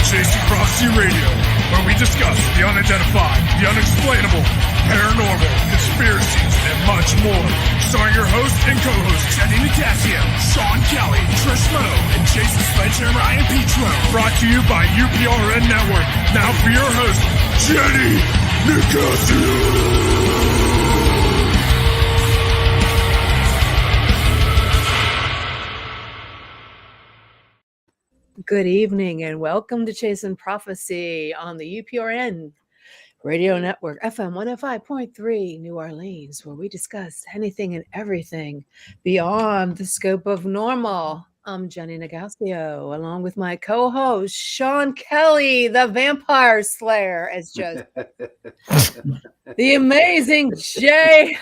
Chasing Prophecy Radio, where we discuss the unidentified, the unexplainable, paranormal, conspiracies, and much more. Starring your host and co-hosts, Jenny Nicasio, Sean Kelly, Trish Lowe, and Jason Sledgehammer Ryan Petro. Brought to you by UPRN Network. Now for your host, Jenny Nicasio. Good evening and welcome to Chasing Prophecy on the UPRN Radio Network, FM 105.3 New Orleans, where we discuss anything and everything beyond the scope of normal. I'm Jenny Nicasio, along with my co-host, Sean Kelly, the Vampire Slayer, as just the amazing Jason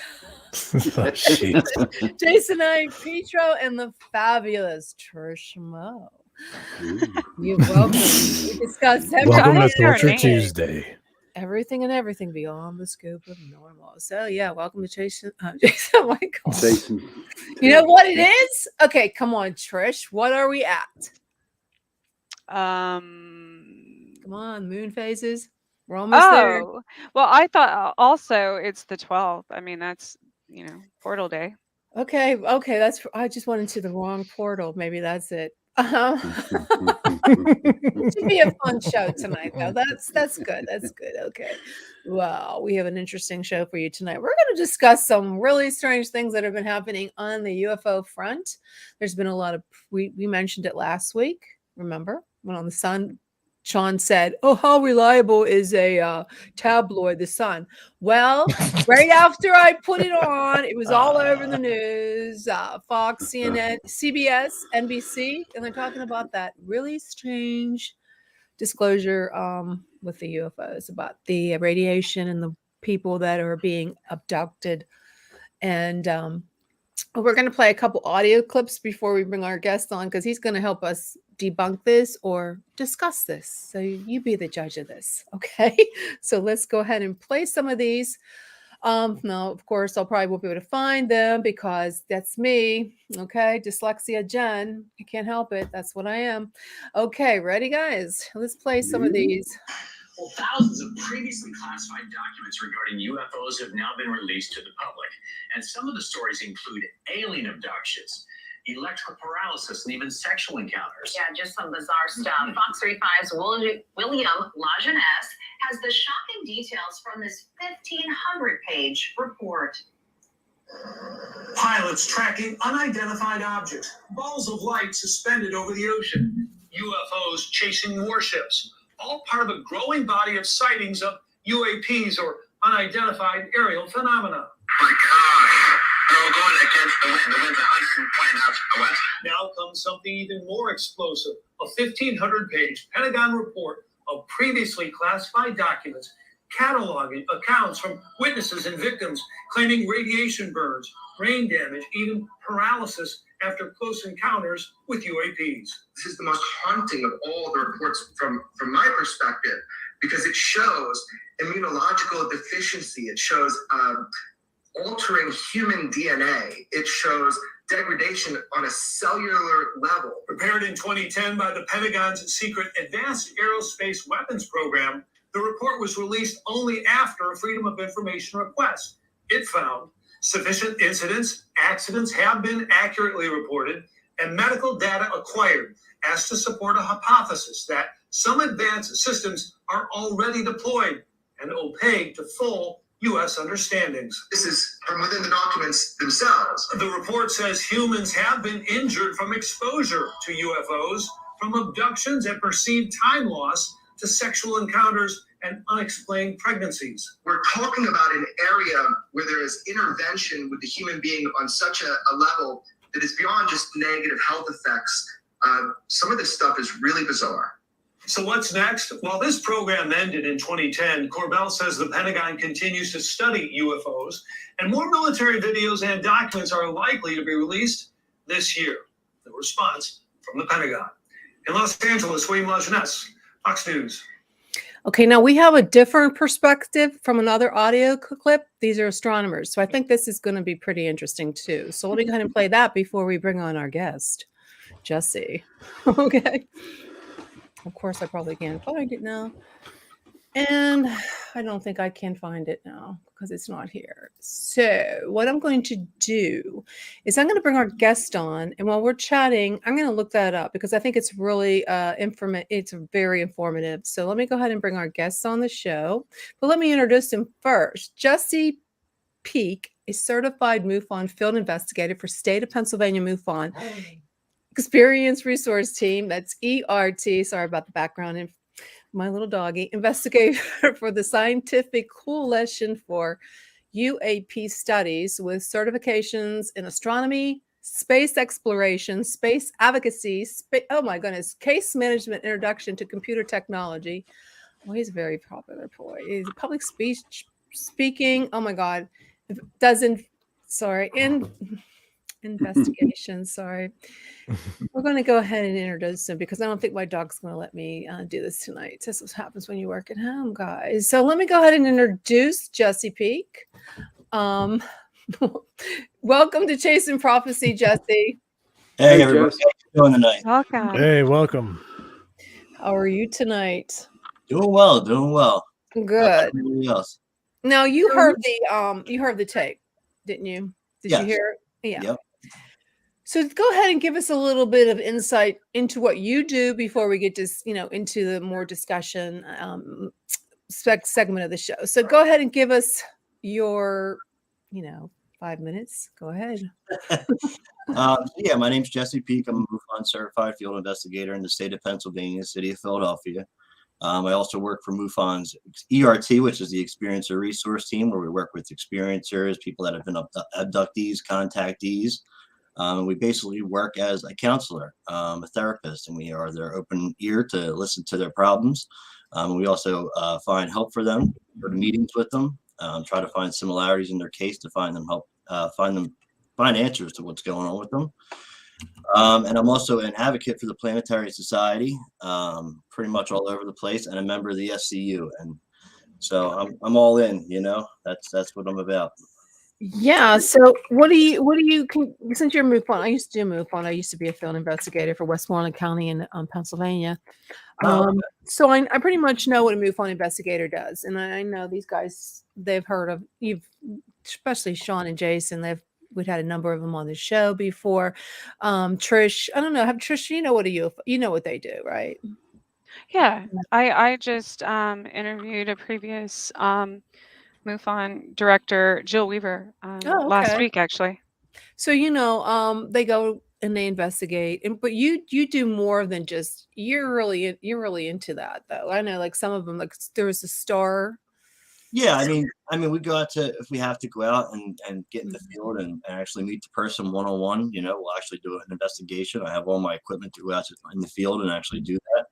I. Petro, and the fabulous Trish Moe. You're welcome. We discuss welcome to Torture Tuesday. Everything and everything beyond the scope of normal. So yeah, welcome to Jason. Michael. Jason. You know what it is? Okay, come on, Trish. What are we at? Come on, moon phases. We're almost there. Well, I thought also it's the 12th. I mean, that's portal day. Okay. That's. I just went into the wrong portal. Maybe that's it. It should be a fun show tonight, though. That's good. That's good. Okay. Well, we have an interesting show for you tonight. We're going to discuss some really strange things that have been happening on the UFO front. There's been a lot of. We mentioned it last week. Remember when on the Sun, Sean said, "Oh, how reliable is a tabloid, the Sun?" Well, right after I put it on, it was all over the news, Fox, CNN, CBS, NBC, and they're talking about that really strange disclosure with the UFOs about the radiation and the people that are being abducted. And we're going to play a couple audio clips before we bring our guest on, because he's going to help us debunk this or discuss this. So you be the judge of this. Okay. So let's go ahead and play some of these. Now, of course, I'll probably won't be able to find them because that's me. Okay. Dyslexia Jen. I can't help it. That's what I am. Okay. Ready, guys? Let's play some of these. Well, thousands of previously classified documents regarding UFOs have now been released to the public. And some of the stories include alien abductions, electrical paralysis, and even sexual encounters. Yeah, just some bizarre stuff. Fox 35's William Lajeunesse has the shocking details from this 1,500-page report. Pilots tracking unidentified objects, balls of light suspended over the ocean, UFOs chasing warships, all part of a growing body of sightings of UAPs or unidentified aerial phenomena. They're going against the wind. The wind's 120 knots from the west. Now comes something even more explosive, a 1,500-page Pentagon report of previously classified documents cataloging accounts from witnesses and victims claiming radiation burns, brain damage, even paralysis after close encounters with UAPs. This is the most haunting of all the reports from my perspective, because it shows immunological deficiency. It shows altering human DNA. It shows degradation on a cellular level. Prepared in 2010 by the Pentagon's secret Advanced Aerospace Weapons Program, the report was released only after a Freedom of Information request. It found sufficient incidents, accidents have been accurately reported, and medical data acquired as to support a hypothesis that some advanced systems are already deployed and opaque to full U.S. understandings. This is from within the documents themselves. The report says humans have been injured from exposure to UFOs, from abductions and perceived time loss to sexual encounters and unexplained pregnancies. We're talking about an area where there is intervention with the human being on such a level that is beyond just negative health effects. Some of this stuff is really bizarre. So what's next? While this program ended in 2010, Corbell says the Pentagon continues to study UFOs, and more military videos and documents are likely to be released this year. The response from the Pentagon. In Los Angeles, William Lajeunesse, Fox News. Okay, now we have a different perspective from another audio clip. These are astronomers, so I think this is going to be pretty interesting too. So let me go ahead and play that before we bring on our guest, Jesse. Okay. Of course, I probably can't find it now. And I don't think I can find it now because it's not here. So what I'm going to do is I'm going to bring our guest on, and while we're chatting, I'm going to look that up because I think it's really it's very informative. So let me go ahead and bring our guests on the show. But let me introduce him first. Jesse Peak, a certified Mufon Field investigator for State of Pennsylvania Mufon Experience Resource Team. That's ERT. Sorry about the background and my little doggy. Investigator for the Scientific Coalition for UAP Studies with certifications in astronomy, space exploration, space advocacy, oh my goodness, case management, introduction to computer technology. Well, he's a very popular boy. He's public speech speaking. Oh my God. Investigation. Sorry. We're going to go ahead and introduce him because I don't think my dog's going to let me do this tonight. This is what happens when you work at home, guys. So let me go ahead and introduce Jesse Peak. Welcome to Chasing Prophecy, Jesse. Hey, everybody. How you doing tonight? Welcome. Hey, welcome. How are you tonight? Doing well, doing well. Good. Everybody else? Now you heard the tape, didn't you? Did you hear it? Yeah. Yep. So go ahead and give us a little bit of insight into what you do before we get to, into the more discussion segment of the show. So go ahead and give us your, 5 minutes. Go ahead. My name's Jesse Peak. I'm a MUFON certified field investigator in the state of Pennsylvania, city of Philadelphia. I also work for MUFON's ERT, which is the Experiencer Resource Team, where we work with experiencers, people that have been abductees, contactees. And we basically work as a counselor, a therapist, and we are their open ear to listen to their problems. We also find help for them, go to meetings with them, try to find similarities in their case to find answers to what's going on with them. And I'm also an advocate for the Planetary Society, pretty much all over the place, and a member of the SCU. And so I'm all in, that's what I'm about. Yeah. So what do you since you're MUFON, I used to do MUFON. I used to be a field investigator for Westmoreland County in Pennsylvania. So I pretty much know what a MUFON investigator does. And I know these guys, they've heard of you, especially Sean and Jason. We'd had a number of them on the show before. Trish, I don't know. Trish, you know what they do, right? Yeah. I just interviewed a previous MUFON director, Jill Weaver, last week, actually. So, they go and they investigate, but you do more than just, you're really into that though. I know, like some of them, like there was a star. Yeah, I mean, we go out if we have to go out and get in the field and actually meet the person one-on-one, we'll actually do an investigation. I have all my equipment to go out in the field and actually do that.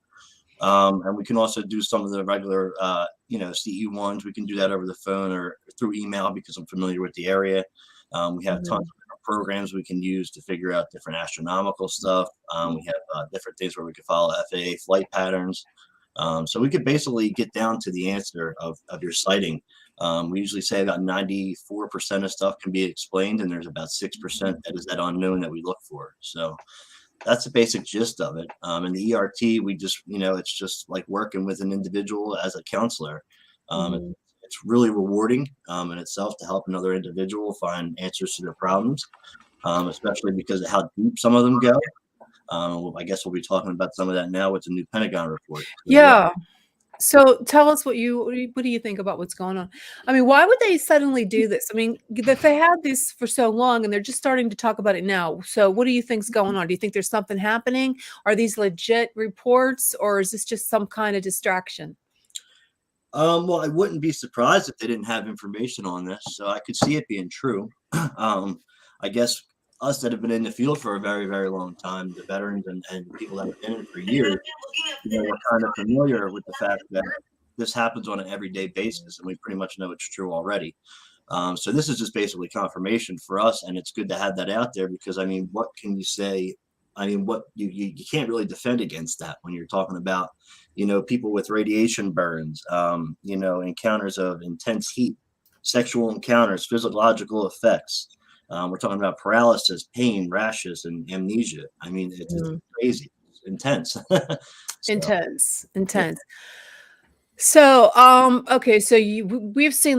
And we can also do some of the regular, CE1s. We can do that over the phone or through email because I'm familiar with the area. We have tons of different programs we can use to figure out different astronomical stuff. We have different things where we can follow FAA flight patterns. So we could basically get down to the answer of your sighting. We usually say about 94% of stuff can be explained, and there's about 6% that is that unknown that we look for. So that's the basic gist of it. And the ERT, we just, it's just like working with an individual as a counselor. It's really rewarding in itself to help another individual find answers to their problems, especially because of how deep some of them go. I guess we'll be talking about some of that now with the new Pentagon report. Yeah. So tell us what do you think about what's going on? I mean, why would they suddenly do this? I mean, if they had this for so long and they're just starting to talk about it now. So what do you think's going on? Do you think there's something happening? Are these legit reports, or is this just some kind of distraction? Well, I wouldn't be surprised if they didn't have information on this. So I could see it being true. I guess us that have been in the field for a very, very long time, the veterans and people that have been in it for years, we're kind of familiar with the fact that this happens on an everyday basis, and we pretty much know it's true already. So this is just basically confirmation for us, and it's good to have that out there because, I mean, what can you say? I mean, what you can't really defend against that when you're talking about, people with radiation burns, encounters of intense heat, sexual encounters, physiological effects. We're talking about paralysis, pain, rashes, and amnesia. I mean, it's crazy. intense. So, Intense. So, okay, so we've seen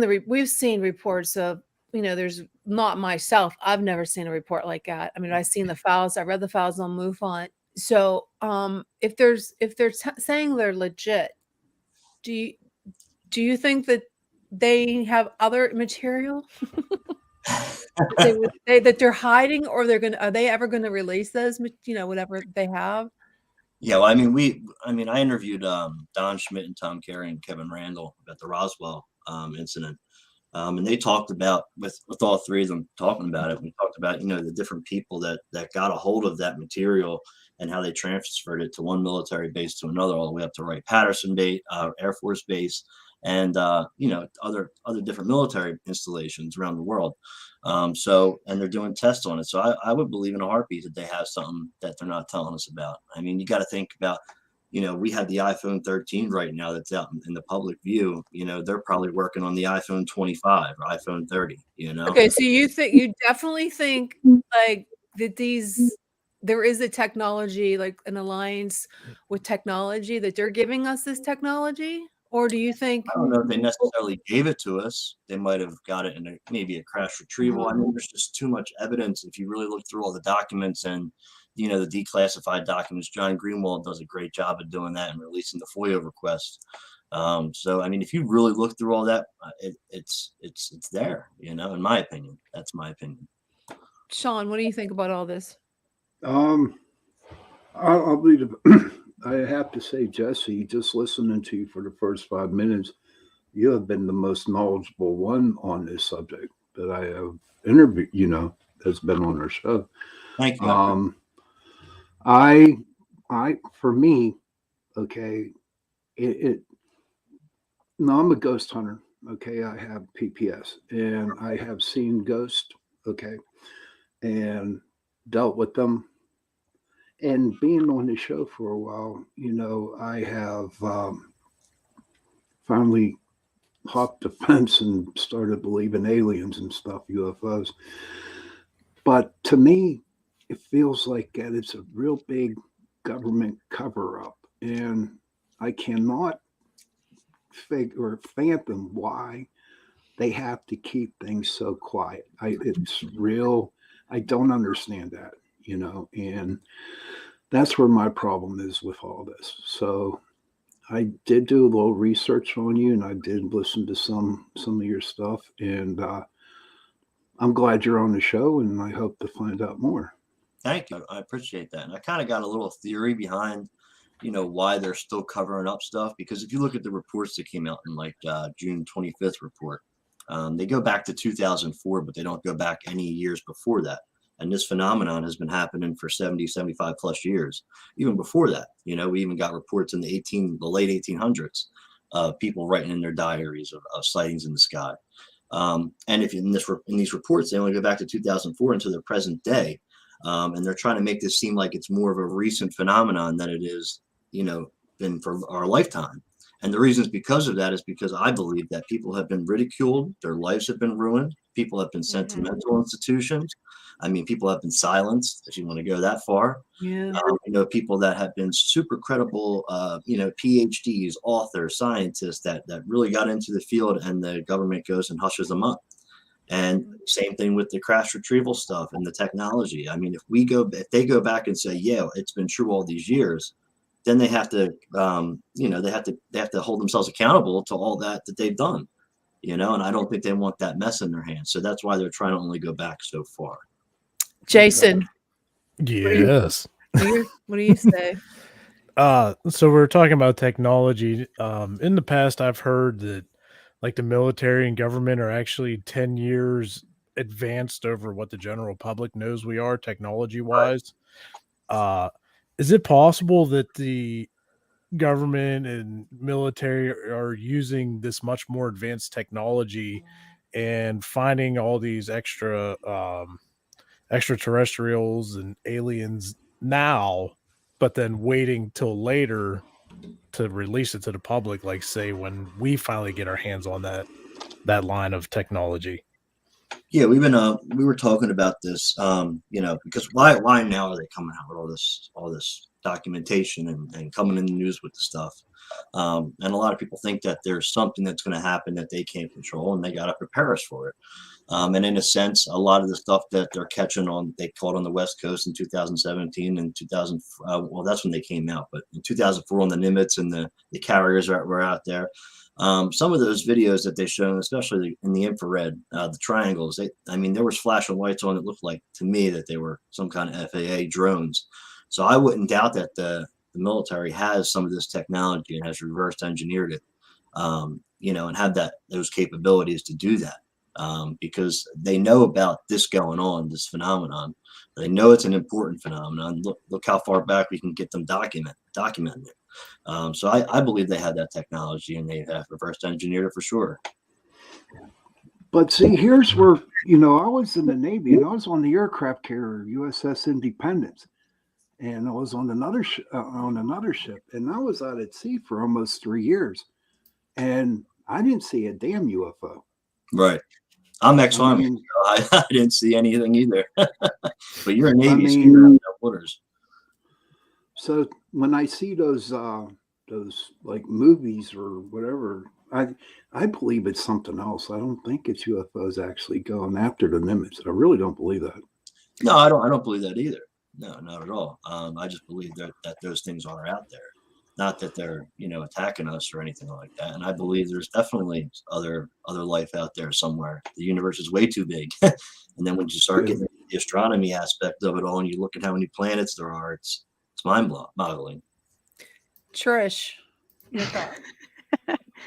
reports of, there's not myself. I've never seen a report like that. I mean, I've seen the files. I read the files on Mufon. So, if they're saying they're legit, do you think that they have other material that they're hiding, or are they ever going to release those, whatever they have? yeah, well, I interviewed Don Schmidt and Tom Carey and Kevin Randall about the Roswell incident. And they talked about with all three of them talking about it. We talked about, the different people that got a hold of that material and how they transferred it to one military base to another, all the way up to Wright-Patterson Air Force Base, and other different military installations around the world. And they're doing tests on it. So I would believe in a heartbeat that they have something that they're not telling us about. I mean, you got to think about, we have the iPhone 13 right now that's out in the public view. They're probably working on the iPhone 25 or iPhone 30, Okay, so you definitely think like that there is a technology, like an alliance with technology, that they're giving us this technology? Or do you think I don't know if they necessarily gave it to us. They might have got it in maybe a crash retrieval. I mean, there's just too much evidence. If you really look through all the documents and, the declassified documents, John Greenwald does a great job of doing that and releasing the FOIA requests. So, I mean, if you really look through all that, it's there, in my opinion. That's my opinion. Sean, what do you think about all this? I'll leave I have to say, Jesse, just listening to you for the first 5 minutes, you have been the most knowledgeable one on this subject that I have interviewed, that's been on our show. Thank you. For me, okay, I'm a ghost hunter. Okay. I have PPS and I have seen ghosts. Okay. And dealt with them. And being on the show for a while, I have finally hopped the fence and started believing aliens and stuff, UFOs. But to me, it feels like that it's a real big government cover-up. And I cannot fathom why they have to keep things so quiet. It's real. I don't understand that. And that's where my problem is with all this. So I did do a little research on you, and I did listen to some of your stuff, and I'm glad you're on the show, and I hope to find out more. Thank you. I appreciate that. And I kind of got a little theory behind, why they're still covering up stuff, because if you look at the reports that came out in June 25th report, they go back to 2004, but they don't go back any years before that. And this phenomenon has been happening for 70, 75 plus years. Even before that, we even got reports in the late 1800s of people writing in their diaries of sightings in the sky. And if in these reports, they only go back to 2004 until the present day. And they're trying to make this seem like it's more of a recent phenomenon than it is, been for our lifetime. And the reasons because of that is because I believe that people have been ridiculed, their lives have been ruined, people have been sent to mental institutions. I mean, people have been silenced, if you want to go that far. Yeah. People that have been super credible, PhDs, authors, scientists that really got into the field, and the government goes and hushes them up. And same thing with the crash retrieval stuff and the technology. I mean, if they go back and say, yeah, it's been true all these years, then they have to, they have to hold themselves accountable to all that they've done, and I don't think they want that mess in their hands. So that's why they're trying to only go back so far. Jason. Yes. What do you say? So we're talking about technology. In the past, I've heard that the military and government are actually 10 years advanced over what the general public knows we are technology wise. Is it possible that the government and military are using this much more advanced technology and finding all these extraterrestrials and aliens now, but then waiting till later to release it to the public, say when we finally get our hands on that line of technology? Yeah, we were talking about this, because why now are they coming out with all this documentation and coming in the news with the stuff? And a lot of people think that there's something that's going to happen that they can't control, and they got to prepare us for it. And in a sense, a lot of the stuff that they're catching on, they caught on the West Coast in 2017 and 2000. Well, that's when they came out, but in 2004 on the Nimitz and the carriers that were out there. Some of those videos that they shown, especially in the infrared, the triangles, there was flashing lights on. It looked like to me that they were some kind of FAA drones. So I wouldn't doubt that the military has some of this technology and has reverse engineered it, and have those capabilities to do that, because they know about this going on, this phenomenon. They know it's an important phenomenon. Look how far back we can get them documenting it. So I believe they had that technology, and they have reverse engineered it for sure. But see, here's where, I was in the Navy, and I was on the aircraft carrier USS Independence, and I was on another ship, and I was out at sea for almost 3 years, and I didn't see a damn UFO. Right. I'm ex-Army. I didn't see anything either. But you're a Navy, so you're out there waters. So when I see those like movies or whatever, I believe it's something else. I don't think it's UFOs actually going after the Nimitz. I really don't believe that. No, I don't believe that either. No, not at all. I just believe that those things are out there, not that they're attacking us or anything like that. And I believe there's definitely other life out there somewhere. The universe is way too big, and then when you start getting the astronomy aspect of it all, and you look at how many planets there are, it's mind-boggling. Trish, your thoughts.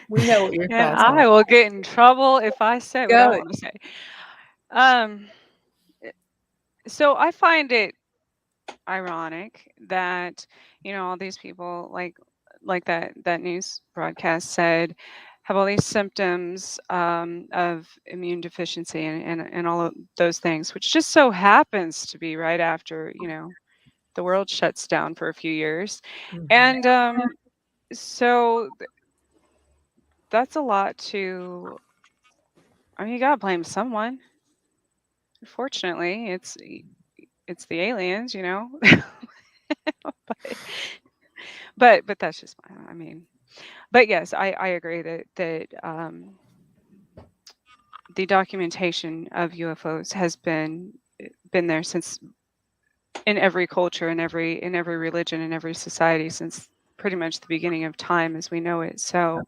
We know what your thoughts I are. will get in trouble if I say what I want to say. So I find it ironic that all these people like that news broadcast said have all these symptoms of immune deficiency and all of those things, which just so happens to be right after the world shuts down for a few years. And so that's a lot to, you gotta blame someone. Unfortunately, it's the aliens, but that's just but yes, I agree that the documentation of UFOs has been there since, in every culture, in every religion, in every society, since pretty much the beginning of time as we know it. So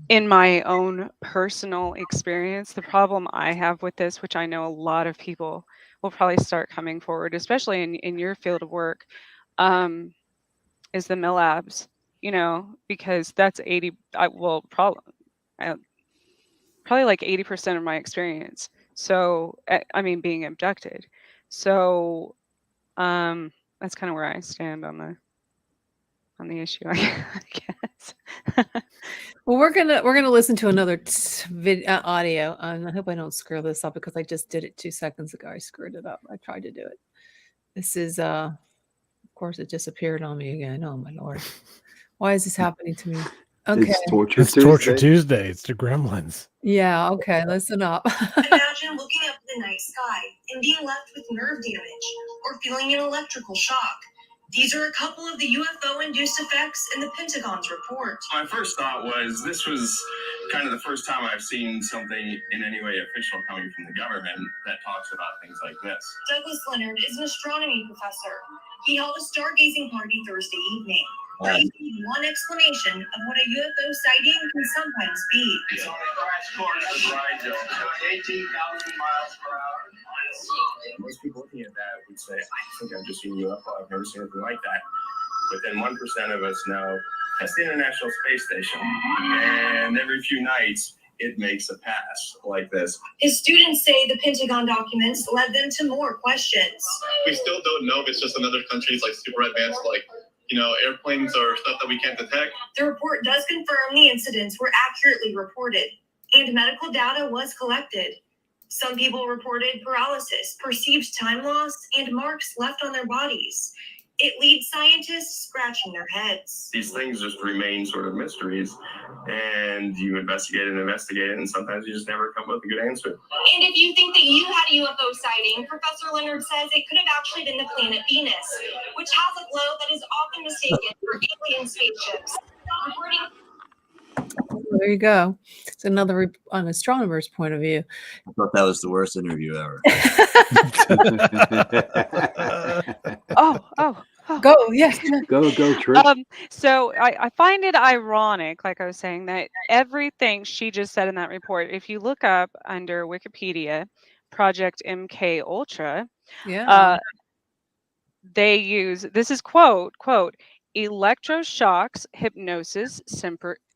in my own personal experience, the problem I have with this, which I know a lot of people will probably start coming forward, especially in your field of work, is the MILABs, because that's probably like 80% of my experience. So, being abducted. So, that's kind of where I stand on the issue, I guess. Well, we're gonna listen to another audio, and I hope I don't screw this up because I just did it 2 seconds ago. I screwed it up. I tried to do it. This is, of course, it disappeared on me again. Oh my lord, why is this happening to me? Okay, it's Torture Tuesday. It's the Gremlins. Yeah. Okay, listen up. Imagine looking up at the night sky and being left with nerve damage or feeling an electrical shock. These are a couple of the UFO-induced effects in the Pentagon's report. My first thought was this was kind of the first time I've seen something in any way official coming from the government that talks about things like this. Douglas Leonard is an astronomy professor. He held a stargazing party Thursday evening. He gave one explanation of what a UFO sighting can sometimes be. It's on the crash course ride, 18,000 miles per hour. Most people looking at that would say, I think I've just seen a UFO. I've never seen anything like that. But then 1% of us know that's the International Space Station. And every few nights, it makes a pass like this. His students say the Pentagon documents led them to more questions. We still don't know if it's just another country's super advanced, airplanes or stuff that we can't detect. The report does confirm the incidents were accurately reported, and medical data was collected. Some people reported paralysis, perceived time loss, and marks left on their bodies. It leaves scientists scratching their heads. These things just remain sort of mysteries, and you investigate it, and sometimes you just never come up with a good answer. And if you think that you had a UFO sighting, Professor Leonard says it could have actually been the planet Venus, which has a glow that is often mistaken for alien spaceships. Reporting. There you go. It's another on astronomer's point of view. I thought that was the worst interview ever. Oh. Go, yes. Go, Trish. So I find it ironic, like I was saying, that everything she just said in that report, if you look up under Wikipedia, Project MK Ultra, Yeah. they use, this is quote, electroshocks, hypnosis,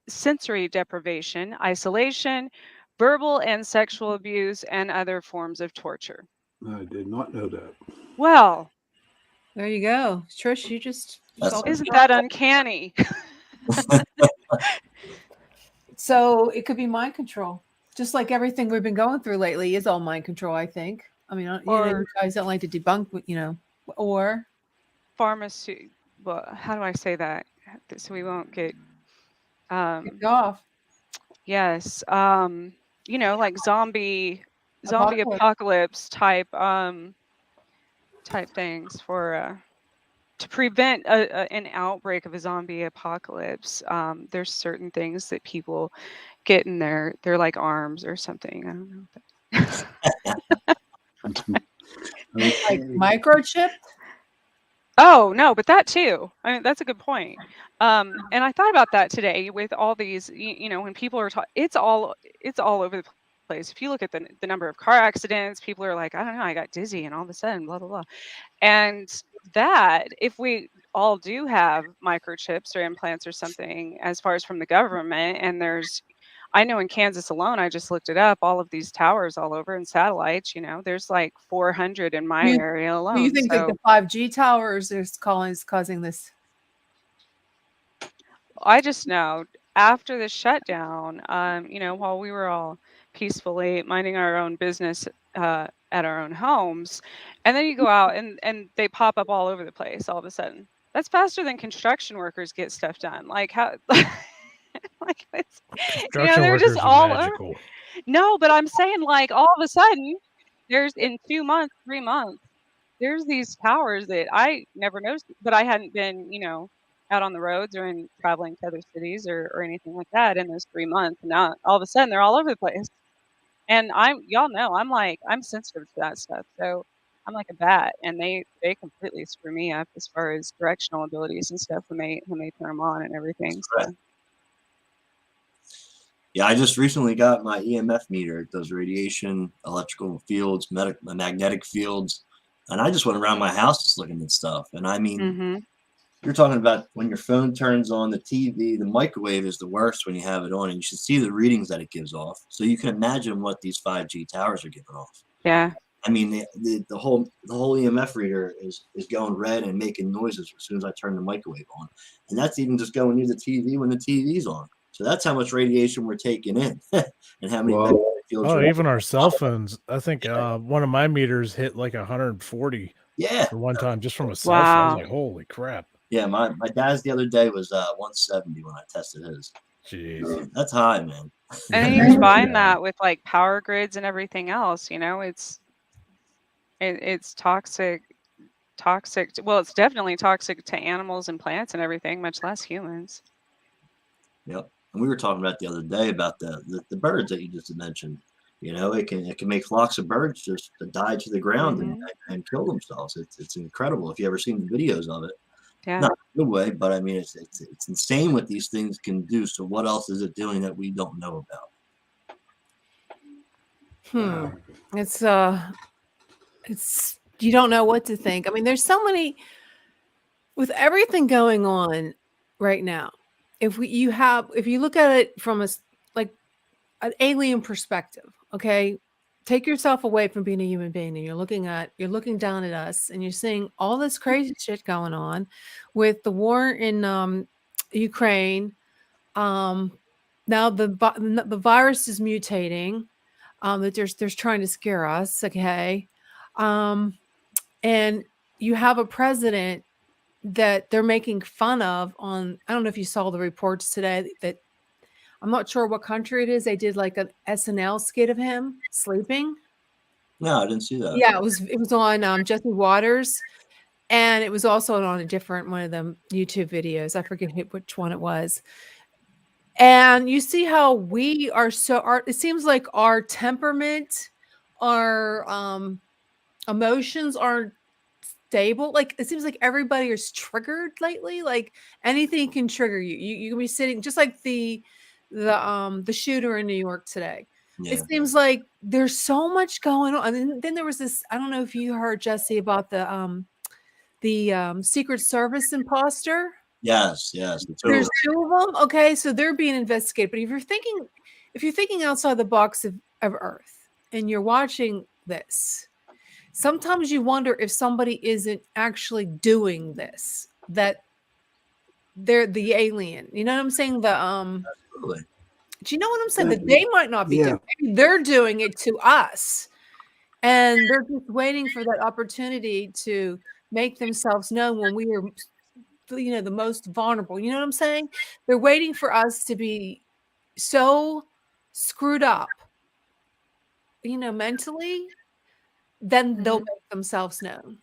sensory deprivation, isolation, verbal and sexual abuse, and other forms of torture. I did not know that. Well, there you go. Trish, you just isn't that uncanny? So it could be mind control. Just like everything we've been going through lately is all mind control, I think. I mean, you guys don't like to debunk, or pharmacy. Well, how do I say that so we won't get off? Yes, like zombie apocalypse type things for to prevent an outbreak of a zombie apocalypse. There's certain things that people get in their like arms or something. I don't know. Like microchip? Oh no, but that too. I mean, that's a good point. And I thought about that today with all these, when people are talking, it's all over the place. If you look at the number of car accidents, people are like, I don't know, I got dizzy and all of a sudden, blah, blah, blah. And that, if we all do have microchips or implants or something, as far as from the government, and I know in Kansas alone, I just looked it up, all of these towers all over and satellites, there's like 400 in my area alone. Do you think that the 5G towers is causing this? I just know after the shutdown, while we were all peacefully minding our own business at our own homes, and then you go out and they pop up all over the place all of a sudden. That's faster than construction workers get stuff done. Like how like it's, they're just all magical. Over. No, but I'm saying like all of a sudden there's in 2 months, 3 months, there's these towers that I never noticed, but I hadn't been, out on the roads or traveling to other cities or anything like that in those 3 months. And now all of a sudden they're all over the place. And y'all know, I'm sensitive to that stuff. So I'm like a bat, and they completely screw me up as far as directional abilities and stuff when they turn them on and everything. So. Right. Yeah, I just recently got my EMF meter. It does radiation, electrical fields, magnetic fields, and I just went around my house just looking at stuff. And I mean, you're talking about when your phone turns on, the TV, the microwave is the worst when you have it on, and you should see the readings that it gives off. So you can imagine what these 5G towers are giving off. Yeah. I mean, the whole EMF reader is going red and making noises as soon as I turn the microwave on, and that's even just going near the TV when the TV's on. So that's how much radiation we're taking in, and how many fields. Oh, even our cell phones. I think one of my meters hit like 140. Yeah. For one time, just from a cell phone. I was like, holy crap. Yeah, my dad's the other day was 170 when I tested his. Jeez. That's high, man. And you combine that with like power grids and everything else, it's toxic. Well, it's definitely toxic to animals and plants and everything, much less humans. Yep. And we were talking about the other day about the birds that you just mentioned. It can make flocks of birds just die to the ground and kill themselves. It's incredible if you ever seen the videos of it. Yeah. Not in a good way, but I mean it's insane what these things can do. So what else is it doing that we don't know about? It's you don't know what to think. I mean, there's so many with everything going on right now. If you look at it from an alien perspective, okay, take yourself away from being a human being, and you're looking down at us, and you're seeing all this crazy shit going on with the war in Ukraine. Now the virus is mutating. That there's trying to scare us, okay, and you have a president that they're making fun of on, I don't know if you saw the reports today that I'm not sure what country it is. They did like an SNL skit of him sleeping. No, I didn't see that. Yeah, it was on Jesse Waters, and it was also on a different one of them YouTube videos. I forget which one it was. And you see how we are it seems like our temperament, our emotions aren't stable. Like it seems like everybody is triggered lately. Like anything can trigger you. You can be sitting just like the shooter in New York today. Yeah. It seems like there's so much going on. And then there was this, I don't know if you heard, Jesse, about the Secret Service imposter. Yes. There's two of them. Okay, so they're being investigated. But if you're thinking outside the box of Earth and you're watching this, sometimes you wonder if somebody isn't actually doing this, that they're the alien. You know what I'm saying? Absolutely. Do you know what I'm saying? That they might not be Yeah. doing it. Maybe they're doing it to us. And they're just waiting for that opportunity to make themselves known when we are, the most vulnerable. You know what I'm saying? They're waiting for us to be so screwed up, mentally, then they'll make themselves known.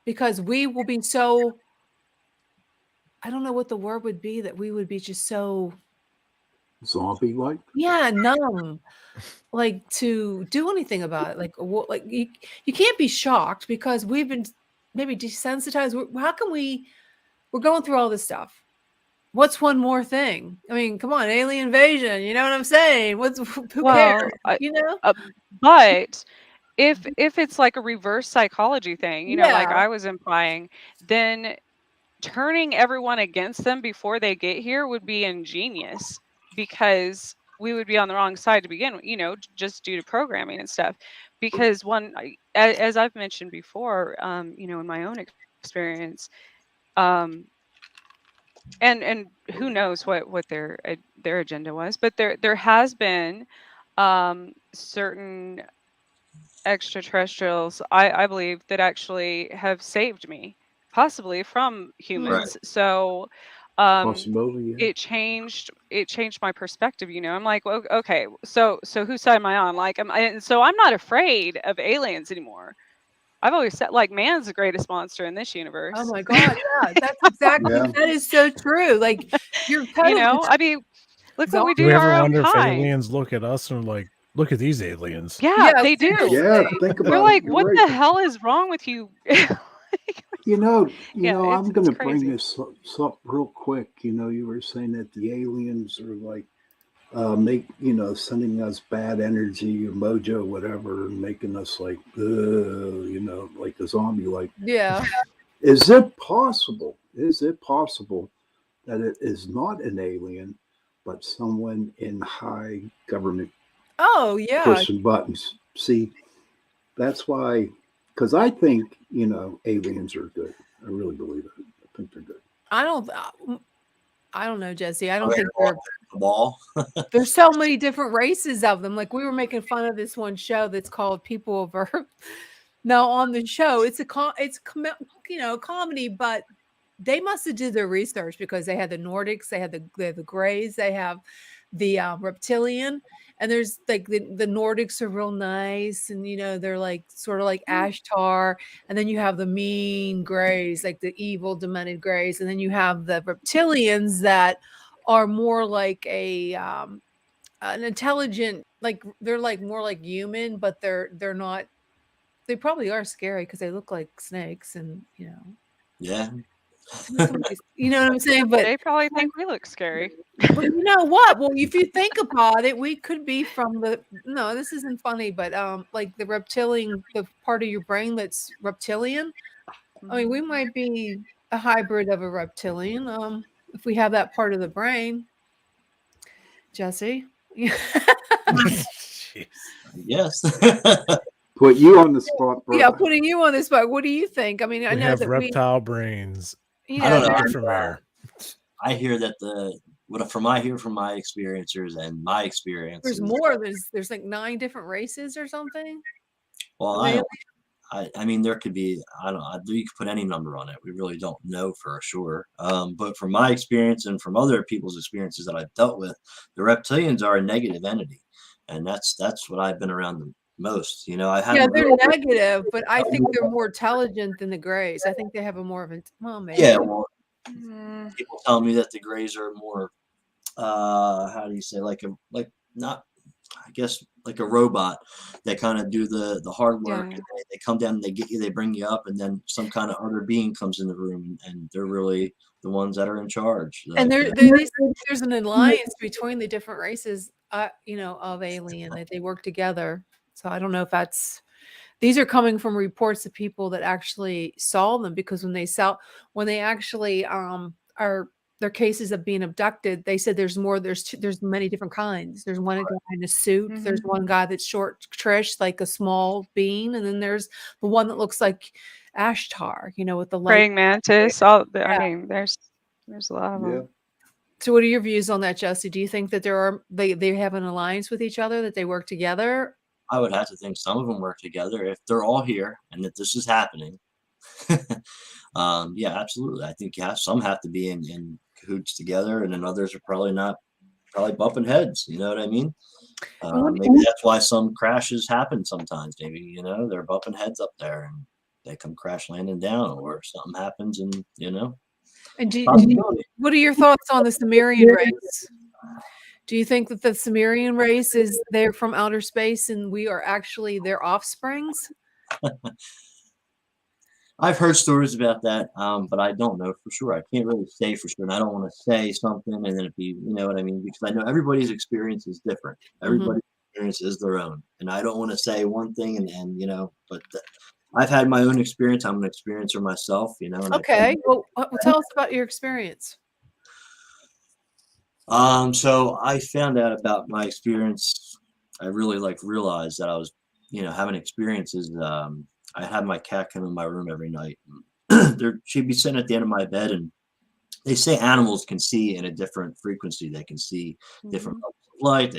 Because we will be so, I don't know what the word would be, that we would be just so Zombie-like? Yeah, numb, like to do anything about it. Like you can't be shocked because we've been maybe desensitized. How can we're going through all this stuff. What's one more thing? I mean, come on, alien invasion. You know what I'm saying? Who cares? But if it's like a reverse psychology thing, like Yeah. I was implying, then turning everyone against them before they get here would be ingenious because we would be on the wrong side to begin with, just due to programming and stuff. Because as I've mentioned before, in my own experience, and who knows what their agenda was, but there has been certain extraterrestrials, I believe, that actually have saved me, possibly from humans. So Possibility, yeah. it changed my perspective. I'm like, well, okay, so whose side am I on? Like, so I'm not afraid of aliens anymore. I've always said, like, man's the greatest monster in this universe. Oh my God, yeah, that's exactly that is so true. Like you're I mean, look what we do Do we to ever our own wonder if kind. aliens look at us and like, look at these aliens? Yeah, they do. Yeah, think They're about like, it. You're what right. the hell is wrong with you? I'm going to bring crazy. this up real quick. You were saying that the aliens are like, sending us bad energy or mojo, whatever, and making us like, like a zombie. Like, Yeah. Is it possible that it is not an alien, but someone in high government Oh yeah. pushing buttons? See, that's why, because I think, aliens are good. I really believe it. I think they're good. I don't know, Jesse. I don't think the ball. there's so many different races of them. Like we were making fun of this one show that's called People of Earth. Now on the show, it's comedy, but they must have did their research because they had the Nordics, they had the Greys, they have the reptilian, and there's like the Nordics are real nice, and they're like sort of like Ashtar, and then you have the mean Greys, like the evil demented Greys, and then you have the reptilians that are more like an intelligent, like they're like more like human, but they're not. They probably are scary because they look like snakes, and Yeah. you know what I'm saying? But they probably think we look scary. But you know what? Well, if you think about it, we could be from no, this isn't funny, but like the reptilian, the part of your brain that's reptilian. I mean, we might be a hybrid of a reptilian, if we have that part of the brain. Jesse. Yes. Put you on the spot, bro. Yeah, putting you on the spot. What do you think? I mean, I We know have that reptile brains. I don't know. From air. I hear that from my experiencers and my experience. There's more. There's like 9 different races or something. Well, I mean, there could be, I don't know, you could put any number on it. We really don't know for sure. But from my experience and from other people's experiences that I've dealt with, the reptilians are a negative entity. And that's what I've been around the most. You know, I Yeah, haven't they're really, negative, but I think they're more intelligent than the Greys. I think they have a more of a well, maybe. yeah, well, Mm, people tell me that the Greys are more, how do you say, like not, I guess, like a robot. They kind of do the hard work. yeah. And they come down, they get you, they bring you up, and then some kind of other being comes in the room, and they're really the ones that are in charge. And Like, there's an alliance between the different races, of alien that they work together. So I don't know if that's these are coming from reports of people that actually saw them because when they actually are their cases of being abducted, they said there's more. There's many different kinds. There's one guy in a suit. There's Mm-hmm. one guy that's short, Trish, like a small bean, and then there's the one that looks like Ashtar, with the light. Praying mantis. I Yeah. mean, there's a lot of Yeah. them. So what are your views on that, Jesse? Do you think that they have an alliance with each other, that they work together? I would have to think some of them work together if they're all here and that this is happening. Yeah, absolutely. I think some have to be in cahoots together, and then others are probably not, probably bumping heads. You know what I mean? Maybe that's why some crashes happen sometimes. Maybe, they're bumping heads up there and they come crash landing down, or something happens, and And possibility. what are your thoughts on the Sumerian race? Do you think that the Sumerian race is there from outer space and we are actually their offsprings? I've heard stories about that, but I don't know for sure. I can't really say for sure, and I don't want to say something and then it be, you know what I mean? Because I know everybody's experience is different. Everybody's experience is their own, and I don't want to say one thing but I've had my own experience. I'm an experiencer myself, and Okay. Well, tell us about your experience. So I found out about my experience. I really realized that I was, having experiences. I had my cat come in my room every night. She'd be sitting at the end of my bed, and they say animals can see in a different frequency. They can see different levels of light.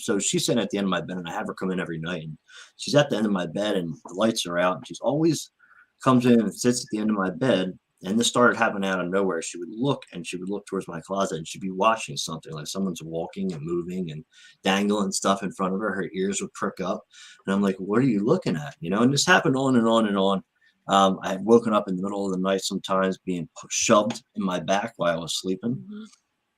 So she's sitting at the end of my bed, and I have her come in every night. And she's at the end of my bed, and the lights are out, and she's always comes in and sits at the end of my bed. And this started happening out of nowhere. She would look towards my closet, and she'd be watching something, like someone's walking and moving and dangling stuff in front of her. Her ears would prick up. And I'm like, what are you looking at? And this happened on and on and on. I had woken up in the middle of the night sometimes, being shoved in my back while I was sleeping.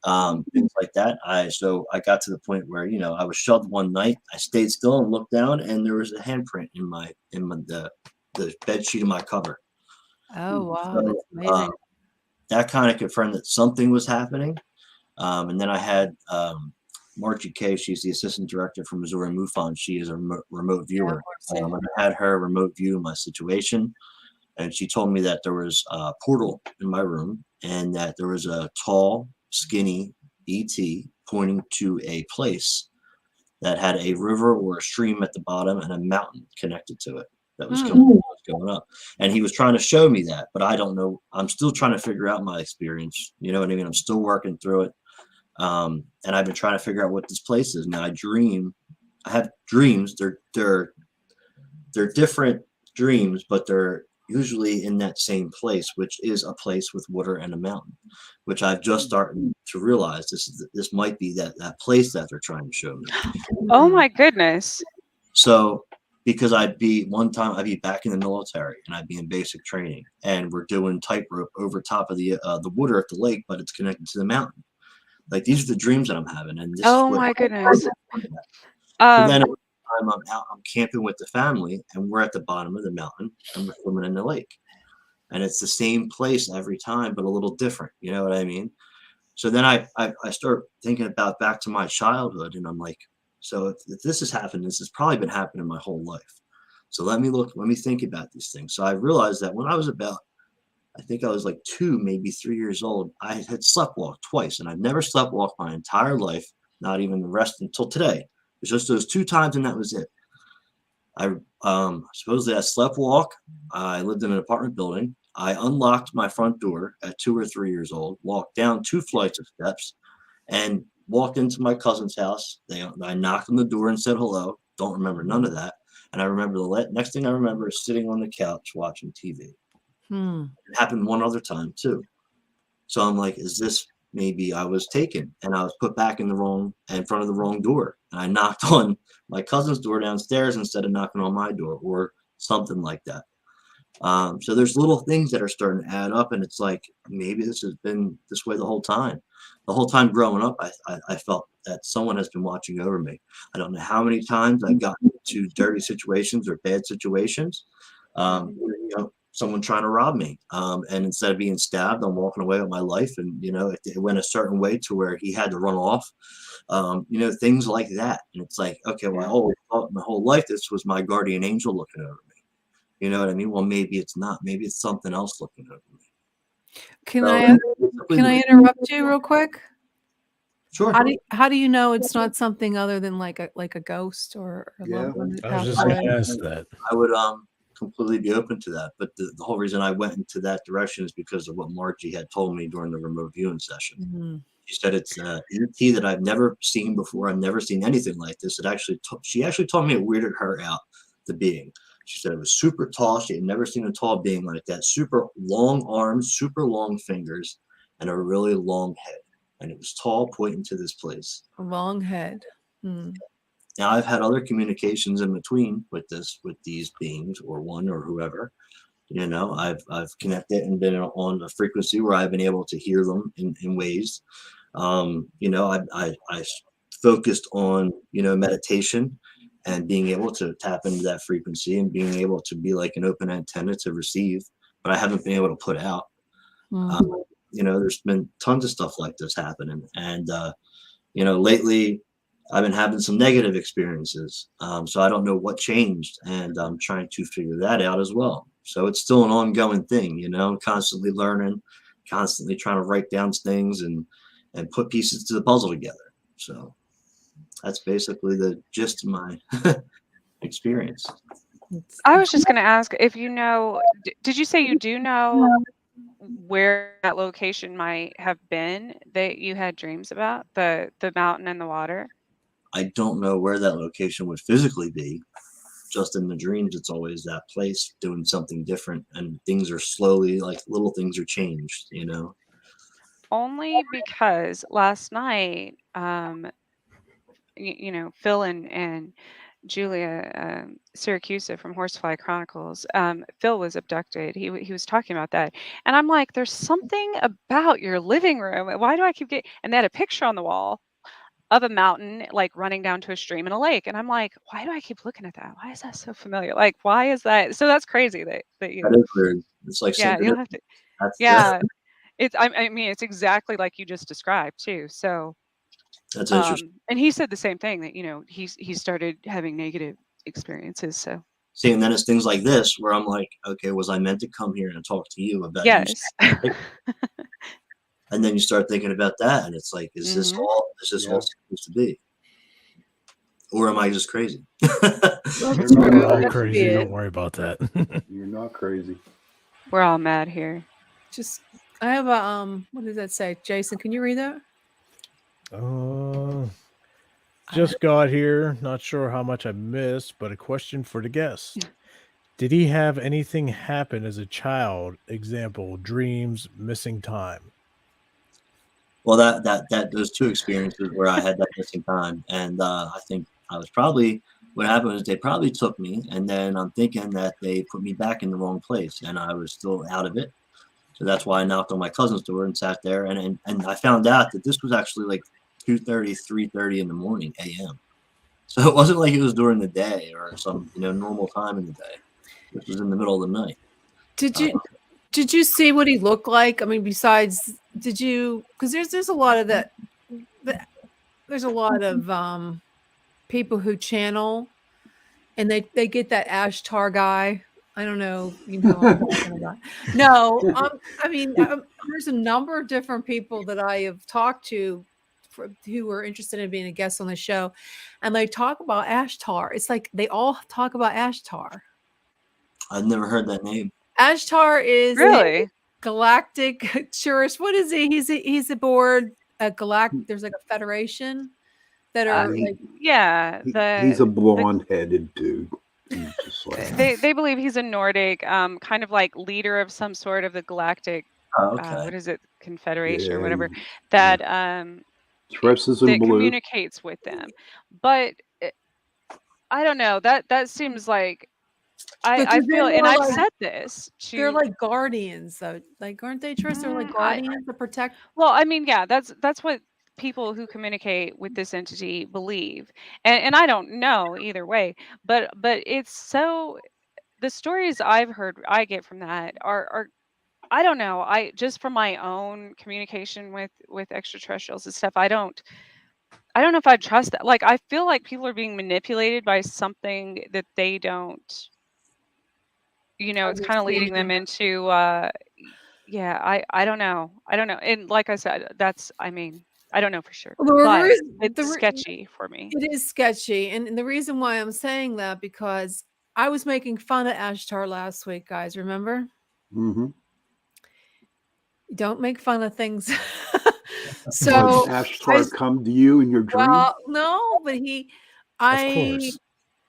Things like that. So I got to the point where, I was shoved one night. I stayed still and looked down, and there was a handprint in the bed sheet of my cover. Oh, wow. So, That's amazing. that kind of confirmed that something was happening. And then I had Margie Kay. She's the assistant director for Missouri Mufon. She is a remote viewer. And I had her remote view my situation, and she told me that there was a portal in my room, and that there was a tall, skinny ET pointing to a place that had a river or a stream at the bottom and a mountain connected to it that was going up. And he was trying to show me that, but I don't know. I'm still trying to figure out my experience. You know what I mean? I'm still working through it. And I've been trying to figure out what this place is. Now I have dreams. They're different dreams, but they're usually in that same place, which is a place with water and a mountain, which I've just started to realize this might be that place that they're trying to show me. Oh my goodness. So, because I'd be back in the military, and I'd be in basic training, and we're doing tightrope over top of the water at the lake, but it's connected to the mountain. Like, these are the dreams that I'm having, and this Oh is what my goodness. So then every time I'm out, I'm camping with the family, and we're at the bottom of the mountain, and we're swimming in the lake, and it's the same place every time, but a little different. You know what I mean? So then I start thinking about back to my childhood, and I'm like, so if this has happened, this has probably been happening my whole life. So let me think about these things. So I realized that when I was I think I was like 2, maybe 3 years old, I had sleptwalked twice, and I've never sleptwalked my entire life, not even the rest until today. It was just those 2 times, and that was it. I supposedly I sleptwalk. I lived in an apartment building. I unlocked my front door at 2 or 3 years old, walked down 2 flights of steps, and walked into my cousin's house. I knocked on the door and said hello. Don't remember none of that. And I remember the next thing I remember is sitting on the couch watching TV. It happened one other time too. So I'm like, is this maybe I was taken and I was put back in front of the wrong door, and I knocked on my cousin's door downstairs instead of knocking on my door, or something like that. So there's little things that are starting to add up, and it's like maybe this has been this way the whole time. The whole time growing up, I felt that someone has been watching over me. I don't know how many times I got into dirty situations or bad situations. Someone trying to rob me. And instead of being stabbed, I'm walking away with my life. And, it went a certain way to where he had to run off, things like that. And it's like, okay, well, I always thought my whole life this was my guardian angel looking over me. You know what I mean? Well, maybe it's not. Maybe it's something else looking over me. Can I interrupt you real quick? Sure. How do you know it's not something other than like a ghost or a loved one that I was passed just going away? to ask that. I would completely be open to that. But the whole reason I went into that direction is because of what Margie had told me during the remote viewing session. She said it's an ET that I've never seen before. I've never seen anything like this. She actually told me it weirded her out, the being. She said it was super tall. She had never seen a tall being like that. Super long arms, super long fingers, and a really long head. And it was tall, pointing to this place. A long head. Now, I've had other communications in between with these beings, or one or whoever. I've connected and been on a frequency where I've been able to hear them in ways. I focused on meditation and being able to tap into that frequency and being able to be like an open antenna to receive, but I haven't been able to put out. There's been tons of stuff like this happening, and lately I've been having some negative experiences. So I don't know what changed, and I'm trying to figure that out as well. So it's still an ongoing thing, constantly learning, constantly trying to write down things and put pieces to the puzzle together. So that's basically the gist of my experience. I was just going to ask if did you say you do know where that location might have been that you had dreams about, the mountain and the water? I don't know where that location would physically be. Just in the dreams, it's always that place doing something different, and things are slowly, like little things are changed, Only because last night, Phil and Julia Syracusa from Horsefly Chronicles, Phil was abducted. He was talking about that, and I'm like, there's something about your living room. Why do I keep getting? And they had a picture on the wall of a mountain like running down to a stream and a lake, and I'm like, why do I keep looking at that? Why is that so familiar? Like, why is that? So that's crazy that you. That is weird. It's like You'll have to. I mean, it's exactly like you just described too. So. That's interesting. And he said the same thing, that he started having negative experiences. So see, and then it's things like this where I'm like, okay, was I meant to come here and talk to you about yes. And then you start thinking about that, and it's like, is this all supposed to be, or am I just crazy? You're not crazy. Don't worry about that. You're not crazy. We're all mad here. I have a what does that say, Jason? Can you read that? Just got here. Not sure how much I missed, but a question for the guest. Did he have anything happen as a child? Example, dreams, missing time. Well, that those two experiences where I had that missing time, and I think I was probably, what happened was they probably took me, and then I'm thinking that they put me back in the wrong place, and I was still out of it. So that's why I knocked on my cousin's door and sat there, and I found out that this was actually like 2:30, 3:30 in the morning a.m. So it wasn't like it was during the day or some normal time in the day. This was in the middle of the night. Did you see what he looked like? I mean, besides, did you? Because there's a lot of that. There's a lot of people who channel, and they get that Ashtar guy. I don't know, what I'm talking about. No, I mean, there's a number of different people that I have talked to who were interested in being a guest on the show, and they talk about Ashtar. It's like they all talk about Ashtar. I've never heard that name. Ashtar is really a galactic tourist. What is he? He's aboard a galactic. There's like a federation that are he's a blonde-headed dude. It's just like, They believe he's a Nordic, kind of like leader of some sort of the galactic, Oh, okay. what is it, Confederation or yeah, whatever, yeah. that Dresses in that blue. communicates with them. But I don't know. That seems like I Because they're feel, and more I've like said this they're to. like guardians, though. Like, aren't they, Trish? They're like I guardians to protect. Well, I mean, yeah, that's what people who communicate with this entity believe, and I don't know either way, but it's so the stories I've heard I get from that are I don't know. I just from my own communication with extraterrestrials and stuff, I don't know if I trust that. Like I feel like people are being manipulated by something that they don't, it's kind of leading them Understand. into yeah, I don't know. I don't know. And like I said, I mean, I don't know for sure, Well, but it's the sketchy for me. it is sketchy, and the reason why I'm saying that because I was making fun of Ashtar last week, guys. Remember? Mm-hmm. Don't make fun of things. What, So I Ashtar come to you in your dream? well, no, but Of I course.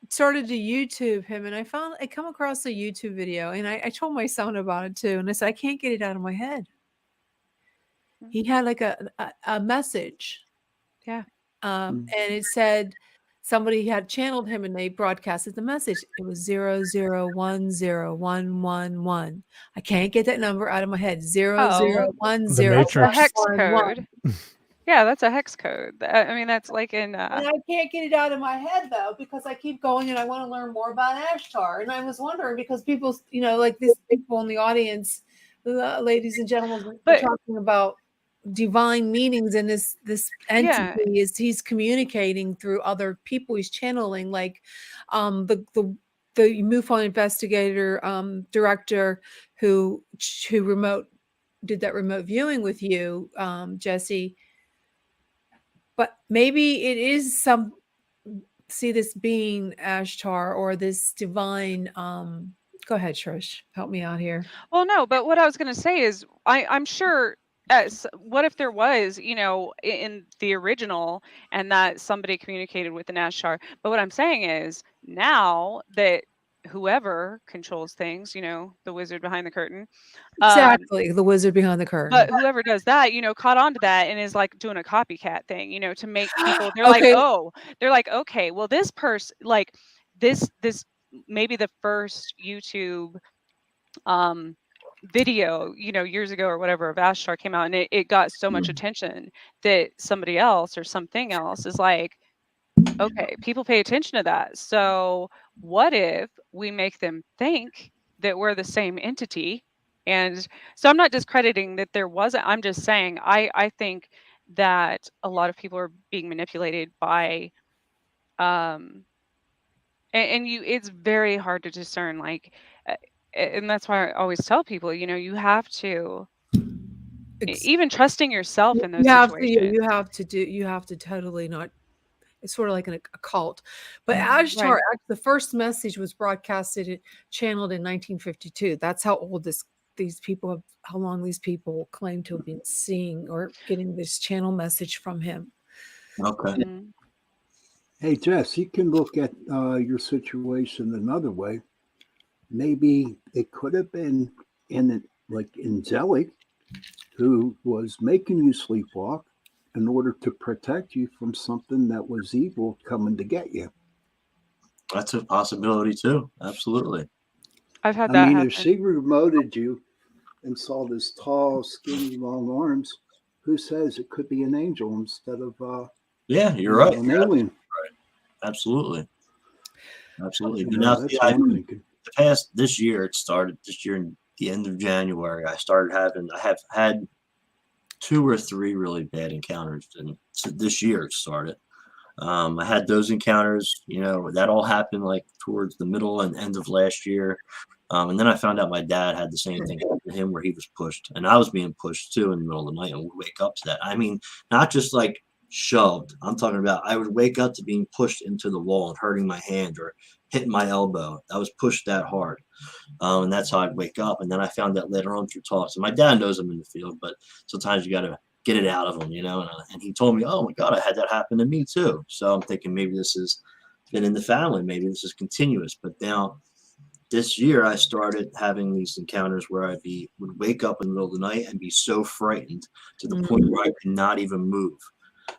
started to YouTube him, and I come across a YouTube video, and I told my son about it too, and I said I can't get it out of my head. He had like a message, Yeah. and it said somebody had channeled him, and they broadcasted the message. It was 0010111. I can't get that number out of my head. Oh, The that's a Matrix. hex code. Yeah, that's a hex code. I mean, that's like in And I can't get it out of my head though, because I keep going and I want to learn more about Ashtar. And I was wondering because people, like these people in the audience, ladies and gentlemen, we're But talking about divine meanings, and this yeah, entity is communicating through other people. He's channeling, like the MUFON investigator director who did that remote viewing with you, Jesse. But maybe it is see this being Ashtar or this divine. Go ahead, Trish. Help me out here. well, no, but what I was going to say is I'm sure what if there was, in the original and that somebody communicated with an Ashtar. But what I'm saying is now that whoever controls things, the wizard behind the curtain, Exactly, the wizard behind the curtain. but whoever does that, caught on to that and is like doing a copycat thing, to make people, Okay. they're like, okay, well, this person, like this maybe the first YouTube video, years ago or whatever of Ashtar came out, and it got so much attention that somebody else or something else is like, okay, people pay attention to that. So what if we make them think that we're the same entity? And so I'm not discrediting that there wasn't. I'm just saying I think that a lot of people are being manipulated by and it's very hard to discern, like and that's why I always tell people, you have to even trusting yourself in those situations. You have to totally not. It's sort of like a cult. But Right. Ashtar, the first message was broadcasted, channeled in 1952. That's how old how long these people claim to have been seeing or getting this channel message from him. Okay. Mhm. Hey, Jess, you can look at your situation another way. Maybe it could have been angelic who was making you sleepwalk in order to protect you from something that was evil coming to get you. That's a possibility too. Absolutely. I've had I that mean, happen. if she remoted you and saw this tall, skinny, long arms, who says it could be an angel instead of Yeah, you're right. an alien? Absolutely. Absolutely. But Yeah, now, that's see, what I'm thinking. this year, it started this year in the end of January. I have had 2 or 3 really bad encounters, and so this year it started. I had those encounters, that all happened like towards the middle and end of last year. And then I found out my dad had the same thing happen to him where he was pushed, and I was being pushed too in the middle of the night, and we wake up to that. I mean, not just like shoved. I'm talking about I would wake up to being pushed into the wall and hurting my hand or hitting my elbow. I was pushed that hard. And that's how I'd wake up. And then I found out later on through talks. And my dad knows I'm in the field, but sometimes you got to get it out of him, And he told me, oh my God, I had that happen to me too. So I'm thinking maybe this is been in the family. Maybe this is continuous. But now this year I started having these encounters where would wake up in the middle of the night and be so frightened to the point where I could not even move.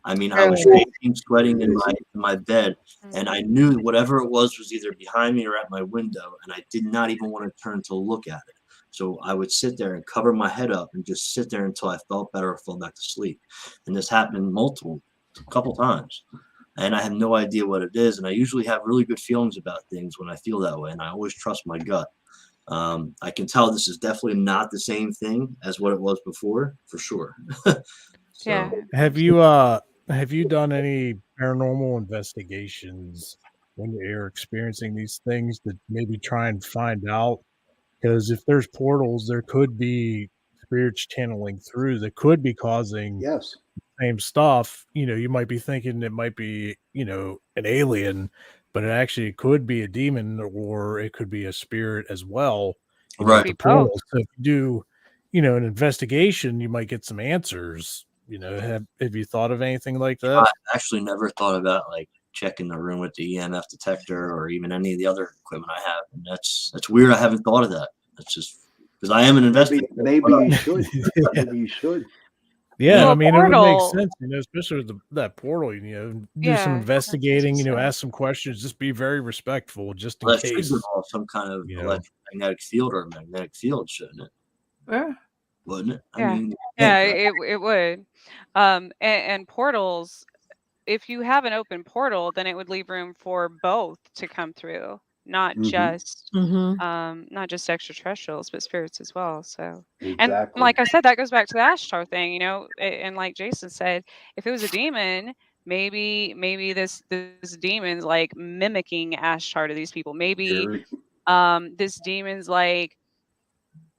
I mean, I was shaking, sweating in my bed, and I knew whatever it was either behind me or at my window, and I did not even want to turn to look at it. So I would sit there and cover my head up and just sit there until I felt better or fell back to sleep. And this happened a couple times. And I have no idea what it is. And I usually have really good feelings about things when I feel that way. And I always trust my gut. I can tell this is definitely not the same thing as what it was before, for sure. So, Yeah. Have you done any paranormal investigations when you're experiencing these things to maybe try and find out? Because if there's portals, there could be spirits channeling through that could be causing Yes. same stuff. You might be thinking it might be, an alien, but it actually could be a demon or it could be a spirit as well. Right. The portal. So if you do, an investigation, you might get some answers. Have you thought of anything like that? I actually never thought about like checking the room with the EMF detector or even any of the other equipment I have. And that's weird. I haven't thought of that. That's just because I am an investigator. Maybe you should. Maybe you should. Yeah, Well, I mean, it would make portal- sense, especially with that portal, do Yeah, some investigating, that's what I ask some questions, just be very respectful, just in That should case. involve some kind of electromagnetic field or magnetic field, shouldn't it? Yeah. Wouldn't it? I Yeah. mean, Yeah, it would. And portals, if you have an open portal, then it would leave room for both to come through, not just not just extraterrestrials, but spirits as well. So, and Exactly. like I said, that goes back to the Ashtar thing, and like Jason said, if it was a demon, maybe this demon's like mimicking Ashtar to these people. Maybe this demon's like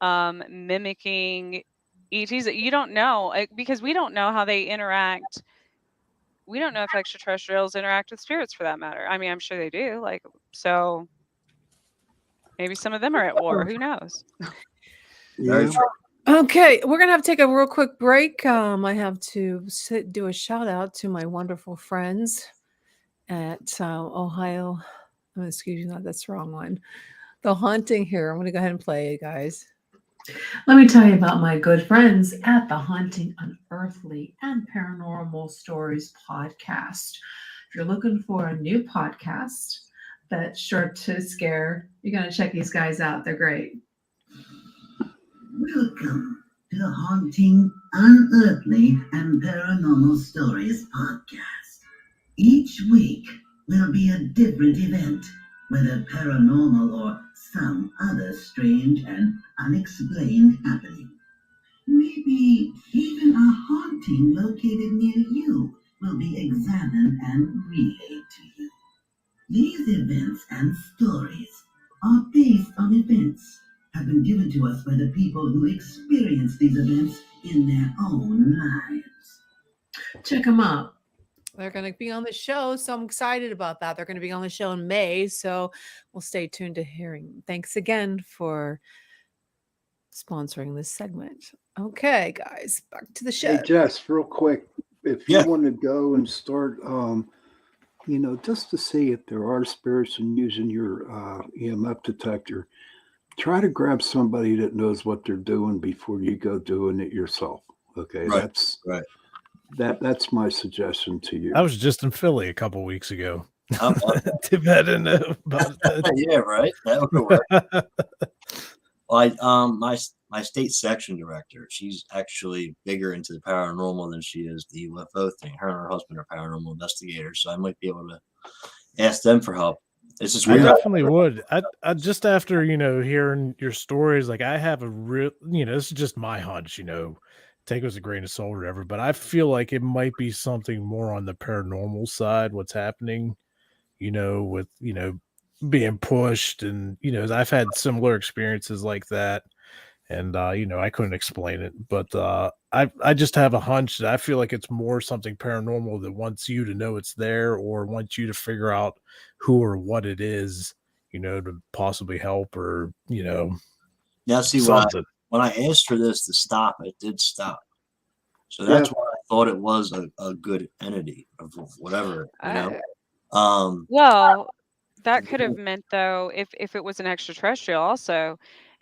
mimicking ETs. You don't know, because we don't know how they interact. We don't know if extraterrestrials interact with spirits, for that matter. I mean, I'm sure they do. So maybe some of them are at war. Who knows? Yeah. Okay, we're gonna have to take a real quick break. I have to do a shout out to my wonderful friends at Ohio. Oh, excuse me, that's the wrong one. The Haunting here. I'm gonna go ahead and play it, guys. Let me tell you about my good friends at the Haunting, Unearthly, and Paranormal Stories podcast. If you're looking for a new podcast that's sure to scare, you're gonna check these guys out. They're great. Welcome to the Haunting, Unearthly, and Paranormal Stories podcast. Each week will be a different event, whether paranormal or some other strange and unexplained happening. Maybe even a haunting located near you will be examined and relayed to you. These events and stories are based on events have been given to us by the people who experience these events in their own lives. Check them out. They're going to be on the show, so I'm excited about that. They're going to be on the show in May, so we'll stay tuned to hearing. Thanks again for sponsoring this segment. Okay, guys, back to the show. Hey, Jess, real quick, if you want to go and start, just to see if there are spirits and using your EMF detector, try to grab somebody that knows what they're doing before you go doing it yourself. Okay, Right. That's my suggestion to you. I was just in Philly a couple weeks ago. How about that? Too bad I didn't know about that. Yeah, right. That would work. Well, my state section director, she's actually bigger into the paranormal than she is the UFO thing. Her and her husband are paranormal investigators, so I might be able to ask them for help. It's just I weird. definitely would. I just after hearing your stories, like I have a real, this is just my hunch. Take it with a grain of salt or whatever. But I feel like it might be something more on the paranormal side. What's happening, with being pushed, and I've had similar experiences like that, and I couldn't explain it, but I just have a hunch that I feel like it's more something paranormal that wants you to know it's there or wants you to figure out who or what it is, to possibly help or Now, see, something. when I asked for this to stop, it did stop. So that's why I thought it was a good entity of whatever, Well, that could have meant though, if it was an extraterrestrial also,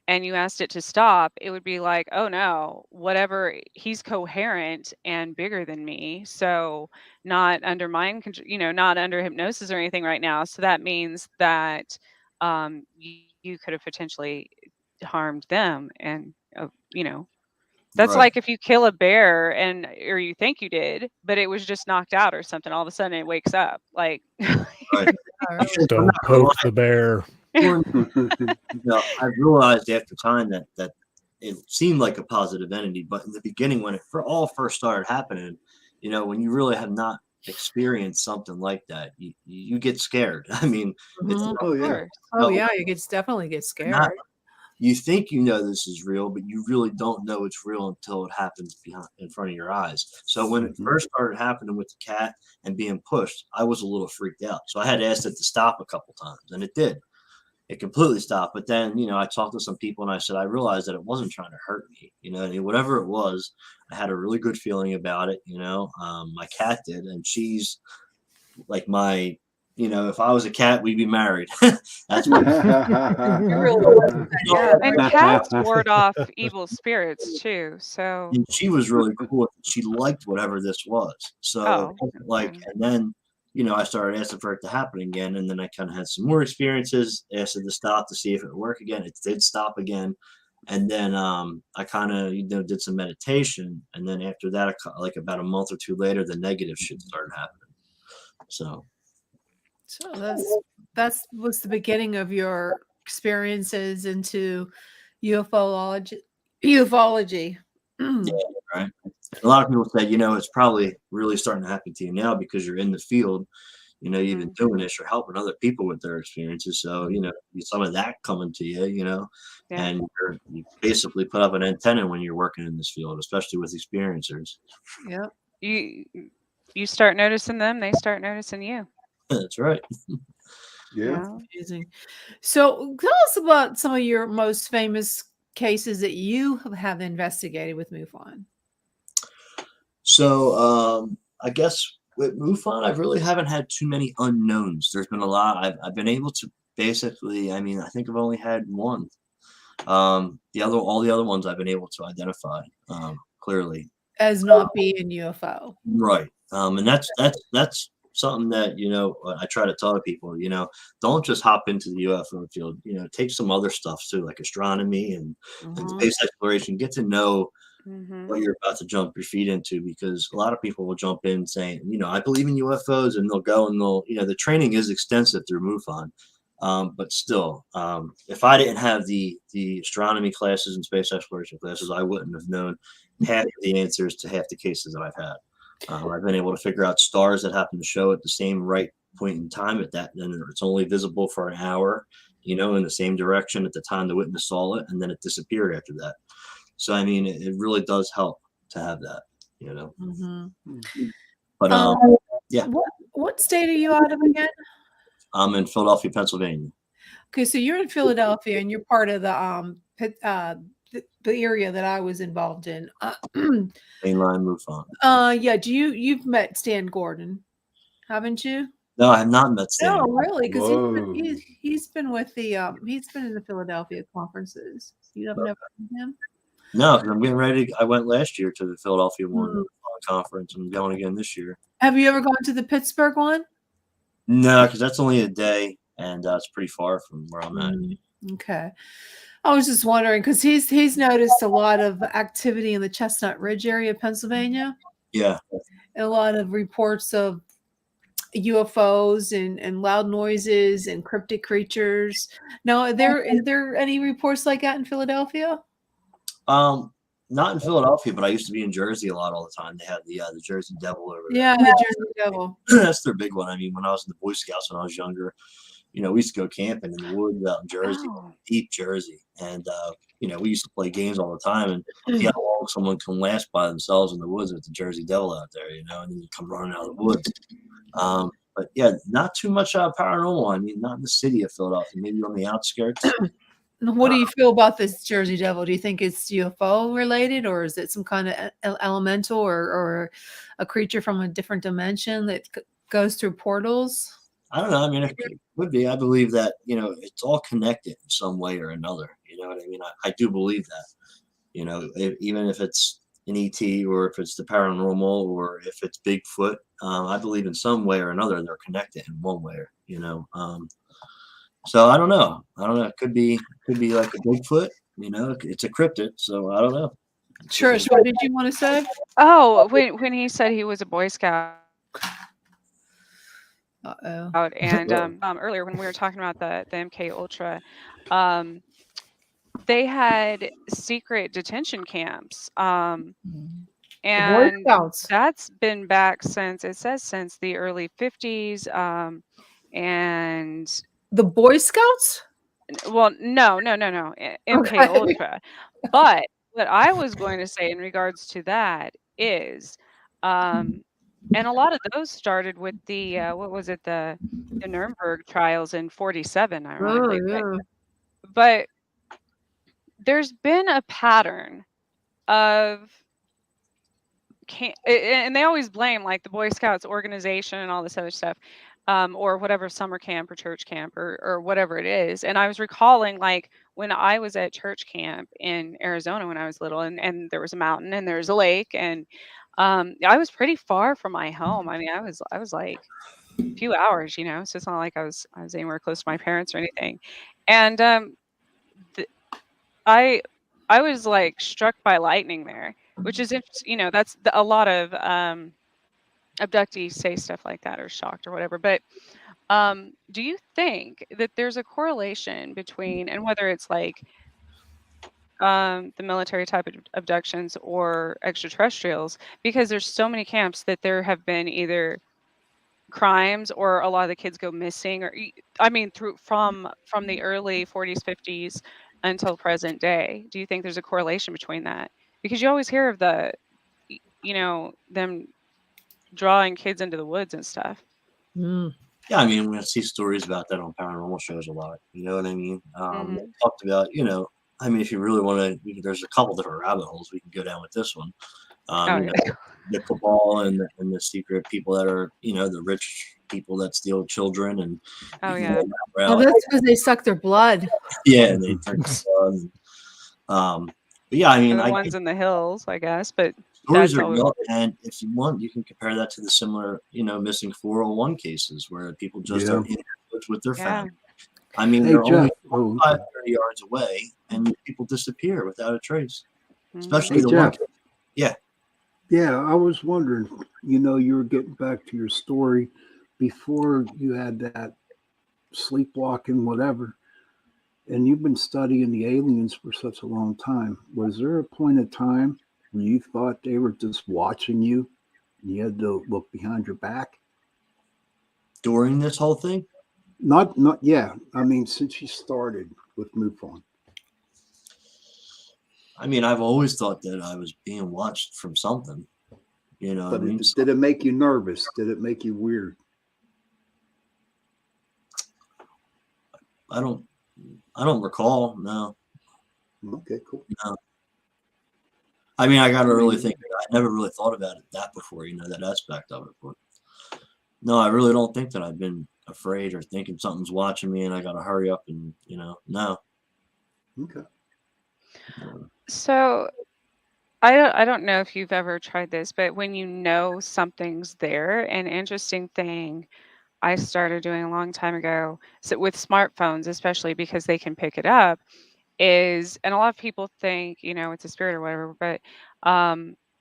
and you asked it to stop, it would be like, oh no, whatever, he's coherent and bigger than me, so not under mind control, not under hypnosis or anything right now. So that means that you could have potentially harmed them, and that's Right. like if you kill a bear or you think you did, but it was just knocked out or something. All of a sudden it wakes up. Like, Right. Don't poke the bear. Well, I realized after time that it seemed like a positive entity, but in the beginning, when it all first started happening, when you really have not experienced something like that, you get scared. I mean, it's Mhm. Oh yeah. Oh yeah, you could definitely get not, scared. you think this is real, but you really don't know it's real until it happens in front of your eyes. So when it first started happening with the cat and being pushed, I was a little freaked out. So I had asked it to stop a couple times, and it did. It completely stopped. But then, I talked to some people and I said, I realized that it wasn't trying to hurt me. And whatever it was, I had a really good feeling about it. My cat did, and she's like if I was a cat, we'd be married. That's what. You really wasn't that bad, and right? cats ward off evil spirits too. So, And she was really cool. She liked whatever this was. So it wasn't like, and then, I started asking for it to happen again. And then I kind of had some more experiences, asked it to stop to see if it would work again. It did stop again. And then I kind of, did some meditation. And then after that, like about a month or two later, the negative shit started happening. So that's was the beginning of your experiences into ufology. Ufology. yeah, right. A lot of people say, it's probably really starting to happen to you now because you're in the field. You've been doing this, you're helping other people with their experiences. So, some of that coming to you, and you basically put up an antenna when you're working in this field, especially with experiencers. Yep. You start noticing them, they start noticing you. That's right. Yeah. Amazing. So tell us about some of your most famous cases that you have investigated with MUFON. So I guess with MUFON, I really haven't had too many unknowns. There's been a lot. I've been able to basically, I think I've only had one. All the other ones I've been able to identify clearly as not being UFO. Right. And that's something that, I try to tell people, don't just hop into the UFO field, take some other stuff too, like astronomy and space exploration, get to know what you're about to jump your feet into, because a lot of people will jump in saying, I believe in UFOs, and they'll go and the training is extensive through MUFON. But still, if I didn't have the astronomy classes and space exploration classes, I wouldn't have known half of the answers to half the cases that I've had. I've been able to figure out stars that happen to show at the same right point in time and it's only visible for an hour, in the same direction at the time the witness saw it, and then it disappeared after that. So, it really does help to have that, But, yeah. What state are you out of again? I'm in Philadelphia, Pennsylvania. Okay, so you're in Philadelphia, and you're part of the area that I was involved in. Mainline MUFON. Yeah. You've met Stan Gordon, haven't you? No, I have not met Stan. No, really, because he's been with the he's been in the Philadelphia conferences. You have never met him? No, I'm getting ready. I went last year to the Philadelphia one conference. I'm going again this year. Have you ever gone to the Pittsburgh one? No, because that's only a day, and it's pretty far from where I'm at. Okay. I was just wondering because he's noticed a lot of activity in the Chestnut Ridge area of Pennsylvania. Yeah. And a lot of reports of UFOs and loud noises and cryptic creatures. Now, is there any reports like that in Philadelphia? Not in Philadelphia, but I used to be in Jersey a lot all the time. They had the Jersey Devil over there. Yeah, the Jersey Devil. That's their big one. When I was in the Boy Scouts when I was younger, we used to go camping in the woods out in Jersey, deep Jersey. And, we used to play games all the time and see how long someone can last by themselves in the woods with the Jersey Devil out there, and then you come running out of the woods. But yeah, not too much paranormal. Not in the city of Philadelphia, maybe on the outskirts. What do you feel about this Jersey Devil? Do you think it's UFO related, or is it some kind of elemental or a creature from a different dimension that goes through portals? I don't know. I mean, it would be. I believe that, it's all connected in some way or another. You know what I mean? I do believe that, even if it's an ET or if it's the paranormal or if it's Bigfoot, I believe in some way or another they're connected in one way, so I don't know. It could be like a Bigfoot, it's a cryptid. So I don't know. Trish, what did you want to say? Oh, when he said he was a Boy Scout. Uh-oh. And earlier when we were talking about the MK Ultra, they had secret detention camps. The Boy And Scouts. that's been back since the early 50s. And The Boy Scouts? well, no, MK Ultra. But what I was going to say in regards to that is, and a lot of those started with the what was it, the Nuremberg trials in 47, Oh, ironically. yeah. But there's been a pattern of and they always blame like the Boy Scouts organization and all this other stuff, or whatever summer camp or church camp or whatever it is. And I was recalling like when I was at church camp in Arizona when I was little, and there was a mountain and there was a lake, and I was pretty far from my home. I mean, I was like a few hours, so it's not like I was anywhere close to my parents or anything. And I was like struck by lightning there, which is that's a lot of abductees say stuff like that or shocked or whatever. But do you think that there's a correlation between, and whether it's like the military type of abductions or extraterrestrials, because there's so many camps that there have been either crimes or a lot of the kids go missing, or I mean from the early 40s 50s until present day? Do you think there's a correlation between that? Because you always hear of them drawing kids into the woods and stuff. Mm. Yeah, I mean, we see stories about that on paranormal shows a lot. You know what I mean? Mhm. Talked about, I mean, if you really want to, there's a couple different rabbit holes we can go down with this one. Yeah. The cabal and the secret people that are, the rich people that steal children and Oh yeah. Oh, that's because they suck their blood. Yeah, they drink blood. But yeah, I mean, They're the ones in the hills, I guess, but stories that's are all. real, and if you want, you can compare that to the similar, missing 401 cases where people just are in the woods with their family. I mean, Hey, they're Jeff. only 30 yards away, and people disappear without a trace. Especially Hey, the Jeff. one. Yeah. Yeah, I was wondering, you were getting back to your story before you had that sleepwalking, whatever, and you've been studying the aliens for such a long time. Was there a point in time where you thought they were just watching you and you had to look behind your back? During this whole thing? Yeah. I mean, since you started with Mufon. I mean, I've always thought that I was being watched from something. But did it make you nervous? Did it make you weird? I don't recall. No. Okay, cool. No. I mean, I got to really think. I never really thought about it that before. That aspect of it. But no, I really don't think that I've been afraid or thinking something's watching me and I got to hurry up and no. Okay. So I don't know if you've ever tried this, but when something's there, an interesting thing I started doing a long time ago, so with smartphones, especially because they can pick it up, and a lot of people think, it's a spirit or whatever, but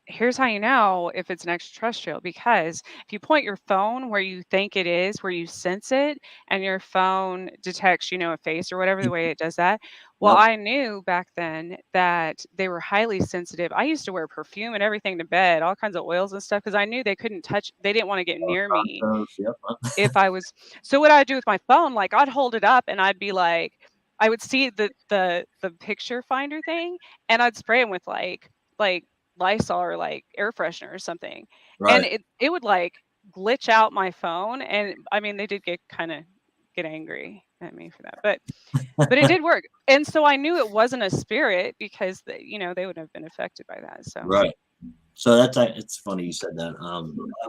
here's how you know if it's an extraterrestrial, because if you point your phone where you think it is, where you sense it, and your phone detects, a face or whatever, the way it does that. Well, Yep. I knew back then that they were highly sensitive. I used to wear perfume and everything to bed, all kinds of oils and stuff, because I knew they didn't want to get near me Yep. if I was. So what I'd do with my phone, like I'd hold it up and I'd be like, I would see the picture finder thing, and I'd spray them with like Lysol or like air freshener or something, and Right. it would like glitch out my phone. And I mean, they did get angry at me for that, but it did work. And so I knew it wasn't a spirit because they would have been affected by that. So Right. So it's funny you said that.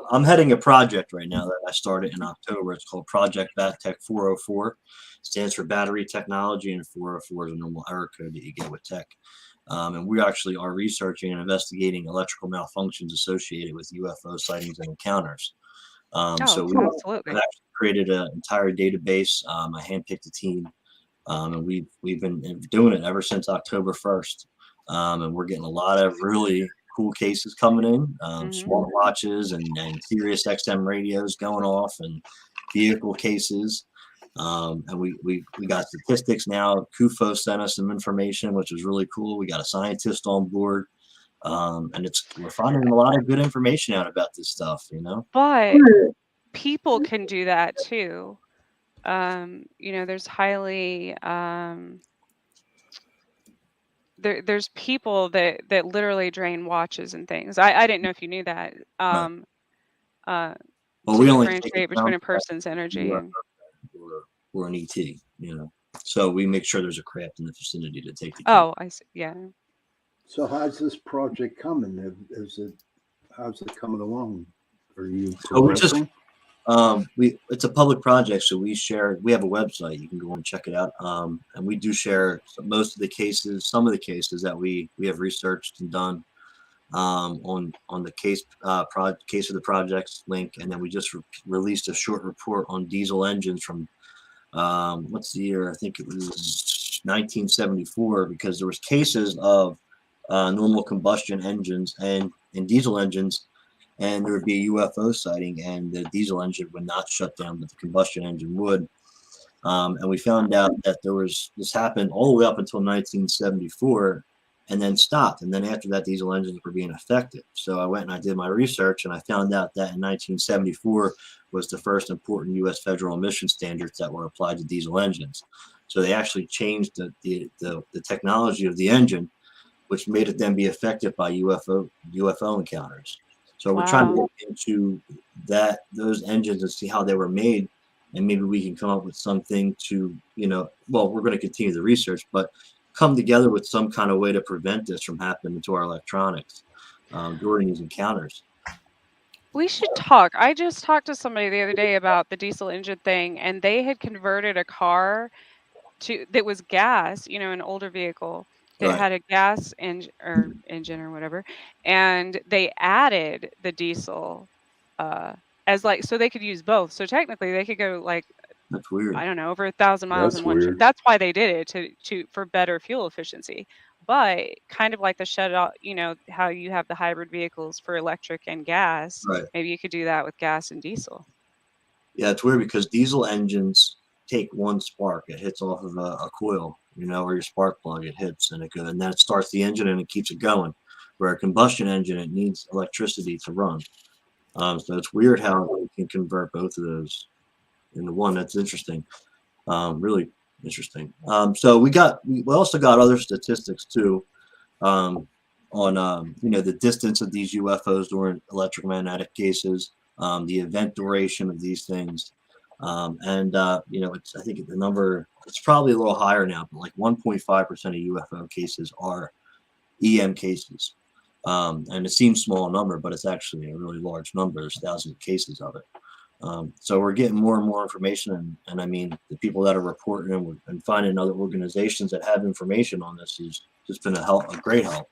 I'm heading a project right now that I started in October. It's called Project BATTech 404. Stands for battery technology, and 404 is a normal error code that you get with tech. And we actually are researching and investigating electrical malfunctions associated with UFO sightings and encounters. So we have absolutely. actually created an entire database. I handpicked a team, and we've been doing it ever since October 1st. And we're getting a lot of really cool cases coming in, smart watches and Sirius XM radios going off, and vehicle cases. And we got statistics now. CUFO sent us some information, which was really cool. We got a scientist on board. And we're finding a lot of good information out about this stuff, you know. But people can do that too. You know, there's highly there's people that literally drain watches and things. I didn't know if you knew that. Right. Uh, Well, to we only take differentiate between a account person's energy UFO and or an ET, you know. So we make sure there's a craft in the vicinity to take the cue. I see. Yeah. So how's this project coming? How's it coming along? Are you So we just progressing? it's a public project, so we have a website. You can go and check it out. And we do share most of the cases, some of the cases that we have researched and done on the case of the projects link. And then we just released a short report on diesel engines from what's the year? I think it was 1974, because there was cases of normal combustion engines and diesel engines, and there would be a UFO sighting, and the diesel engine would not shut down, but the combustion engine would. And we found out that this happened all the way up until 1974, and then stopped. And then after that, diesel engines were being affected. So I went and I did my research, and I found out that in 1974 was the first important U.S. federal emission standards that were applied to diesel engines. So they actually changed the technology of the engine, which made it then be affected by UFO encounters. So we're trying to get into those engines and see how they were made, and maybe we can come up with something to, well, we're going to continue the research, but come together with some kind of way to prevent this from happening to our electronics during these encounters. We should talk. I just talked to somebody the other day about the diesel engine thing, and they had converted a car that was gas, an older vehicle that Right. had a gas engine or whatever, and they added the diesel as so they could use both. So technically they could go That's weird. I don't know, over 1,000 miles That's in one trip. weird. That's why they did it for better fuel efficiency. But kind of like the shut off, how you have the hybrid vehicles for electric and gas. Right. Maybe you could do that with gas and diesel. Yeah, it's weird because diesel engines take one spark. It hits off of a coil, or your spark plug. It hits and then it starts the engine and it keeps it going. Where a combustion engine, it needs electricity to run. So it's weird how we can convert both of those into one. That's interesting. Really interesting. So we also got other statistics too on the distance of these UFOs during electromagnetic cases, the event duration of these things, and I think the number, it's probably a little higher now, but like 1.5% of UFO cases are EM cases, and it seems small number, but it's actually a really large number. There's thousands of cases of it. So we're getting more and more information, and I mean, the people that are reporting and finding other organizations that have information on this has just been a great help.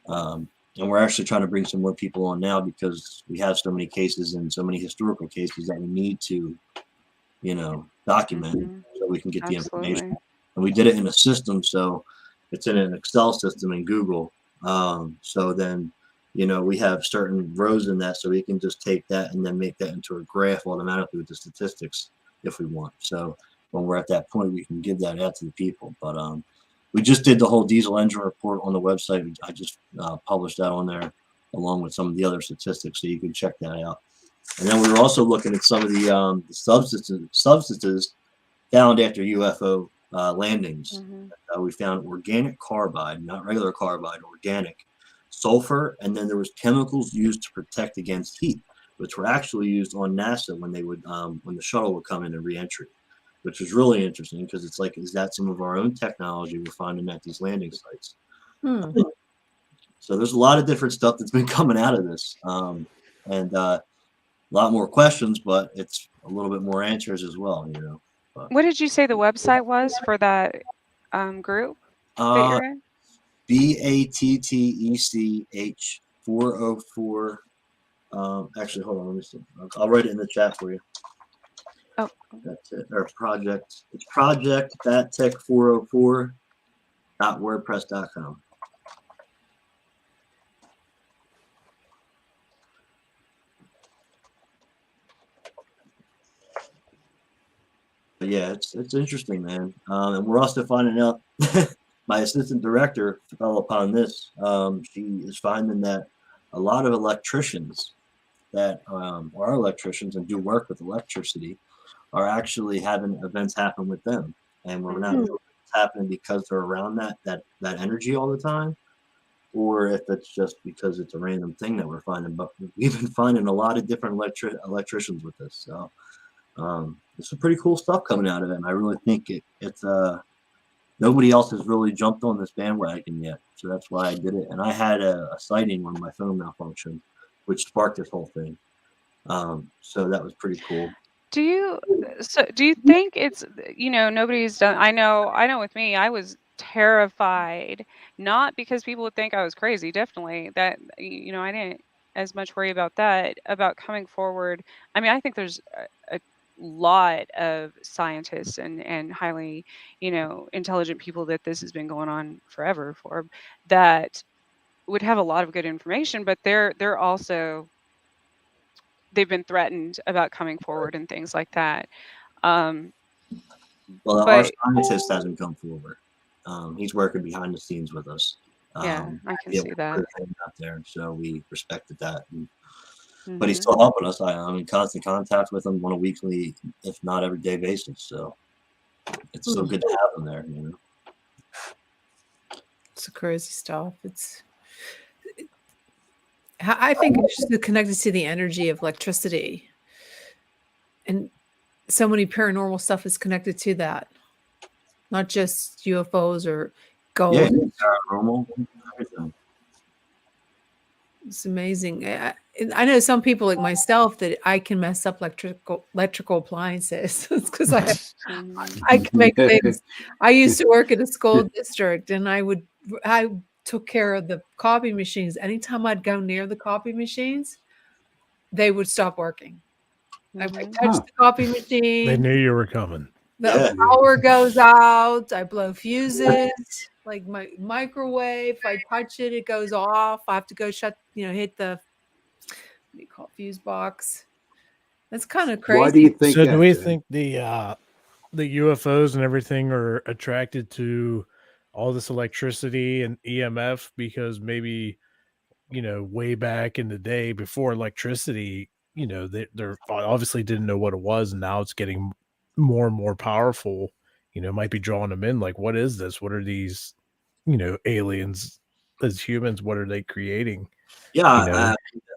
And we're actually trying to bring some more people on now because we have so many cases and so many historical cases that we need to, document so we can get the information. And we did it in a system, so it's in an Excel system in Google. So then, we have certain rows in that, so we can just take that and then make that into a graph automatically with the statistics if we want. So when we're at that point, we can give that out to the people. But we just did the whole diesel engine report on the website. I just published that on there along with some of the other statistics, so you can check that out. And then we were also looking at some of the substances found after UFO landings. We found organic carbide, not regular carbide, organic sulfur, and then there was chemicals used to protect against heat, which were actually used on NASA when they would when the shuttle would come in and re-entry, which was really interesting because it's like, is that some of our own technology we're finding at these landing sites? So there's a lot of different stuff that's been coming out of this, and a lot more questions, but it's a little bit more answers as well, you know. But, What did you say the website was for that group that you're in? BATTECH 404. Actually, hold on, let me see. I'll write it in the chat for you. Oh, That's it. Or project. It's project battech404.wordpress.com. But yeah, it's interesting, man. And we're also finding out. My assistant director fell upon this. She is finding that a lot of electricians that are electricians and do work with electricity are actually having events happen with them, and we're not sure if it's happening because they're around that energy all the time, or if it's just because it's a random thing that we're finding. But we've been finding a lot of different electricians with this, so there's some pretty cool stuff coming out of it. And I really think it's nobody else has really jumped on this bandwagon yet, so that's why I did it. And I had a sighting when my phone malfunctioned, which sparked this whole thing. So that was pretty cool. Do you think it's, nobody's done, I know with me, I was terrified, not because people would think I was crazy, definitely that, I didn't as much worry about that, about coming forward. I mean, I think there's a lot of scientists and highly, intelligent people that this has been going on forever for, that would have a lot of good information, but they're also, they've been threatened about coming forward and things like that. Well, our But scientist hasn't come forward. He's working behind the scenes with us. yeah, I can Yeah, see we that. put him out there, so we respected that. But Hmm. he's still helping us. I'm in constant contact with him on a weekly, if not every day basis. So it's so good to have him there. You know, It's crazy stuff. I think it's just connected to the energy of electricity, and so many paranormal stuff is connected to that. Not just UFOs or yeah, ghosts. paranormal, everything. It's amazing. I know some people like myself that I can mess up electrical appliances. It's because I can make things. I used to work at a school district, and I took care of the copy machines. Anytime I'd go near the copy machines, they would stop working. I touch Huh. the copy They machine, knew you were coming. the power goes out. I blow fuses, like my microwave. If I touch it, it goes off. I have to go hit the, what do you call it, fuse box. That's kind of Why do crazy. you think So that? do we Jen? think the UFOs and everything are attracted to all this electricity and EMF because maybe, way back in the day before electricity, they're obviously didn't know what it was, and now it's getting more and more powerful. Might be drawing them in. Like, what is this? What are these, aliens as humans? What are they creating? Yeah, You know,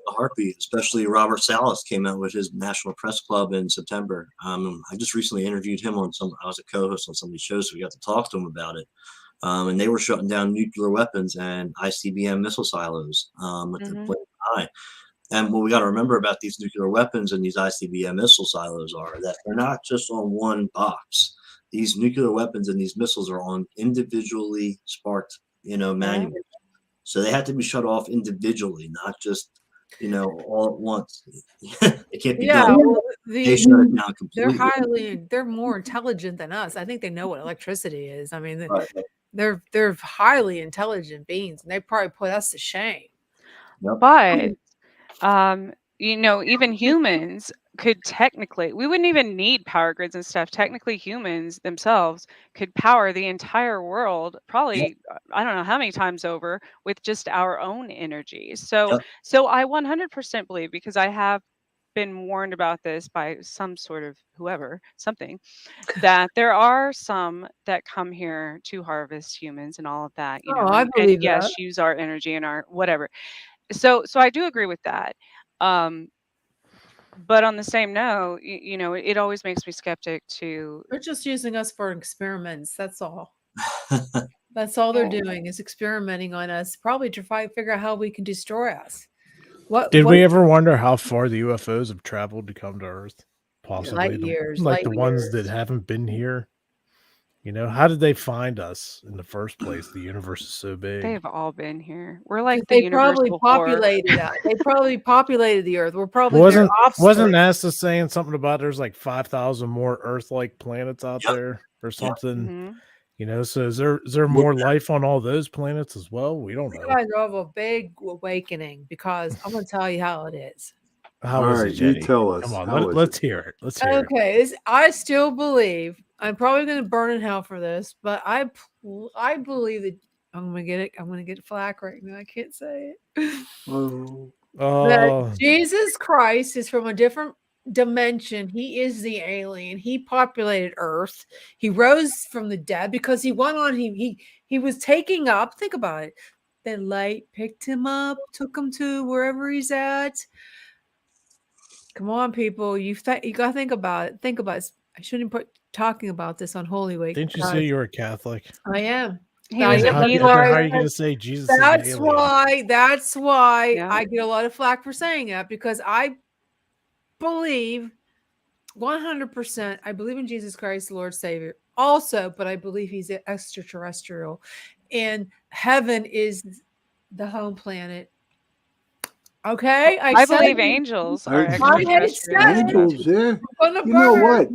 a heartbeat. Especially Robert Salas came out with his National Press Club in September. I just recently interviewed him on some. I was a co-host on some of these shows, so we got to talk to him about it. And they were shutting down nuclear weapons and ICBM missile silos with the Blink Eye. And what we got to remember about these nuclear weapons and these ICBM missile silos are that they're not just on one box. These nuclear weapons and these missiles are on individually sparked, manuals. So they have to be shut off individually, not just, all at once. It can't be Yeah, done. well, They shut it down completely. they're more intelligent than us. I think they know what electricity is. I mean, Right. they're highly intelligent beings, and they probably put us to shame. But even humans could technically, we wouldn't even need power grids and stuff. Technically, humans themselves could power the entire world, probably, I don't know how many times over, with just our own energy. So, Yep. so I 100% believe, because I have been warned about this by some sort of whoever, something, that there are some that come here to harvest humans and all of that, Oh, I and believe that. yes, use our energy and our whatever. So I do agree with that. But on the same note, it always makes me skeptic to. They're just using us for experiments. That's all. That's all they're doing is experimenting on us, probably to try to figure out how we can destroy us. Did What we ever wonder how far the UFOs have traveled to come to Earth? Possibly light the ones that years. haven't been here. You know, how did they find us in the first place? The universe is so big. They've all been here. We're 'Cause like the they probably universal four. populated us. They probably populated the Earth. We're probably their Wasn't offspring. NASA saying something about there's like 5,000 more Earth-like planets out there or something? Mhm. You know, so is there more life on all those planets as well? We don't You know. guys have a big awakening because I'm going to tell you how it is. How All is right, it, you Jenny? tell us. Come on, How is let's it? hear it. Let's hear it. Okay, I still believe I'm probably going to burn in hell for this, but I believe that I'm going to get flack right now. I can't say it. Oh, That Jesus Christ is from a different dimension. He is the alien. He populated Earth. He rose from the dead because he went on. He was taking up. Think about it. The light picked him up, took him to wherever he's at. Come on, people. You got to think about it. Think about it. I shouldn't put talking about this on Holy Week. Didn't you say you were a Catholic? I am. He was a How he are you going to say Jesus is an alien? That's why Yeah. I get a lot of flack for saying that, because I believe 100%. I believe in Jesus Christ, the Lord Savior, also, but I believe he's extraterrestrial, and heaven is the home planet. Okay, I said believe it. angels I- are extraterrestrial. angels, yeah. I'm gonna You know burn. what?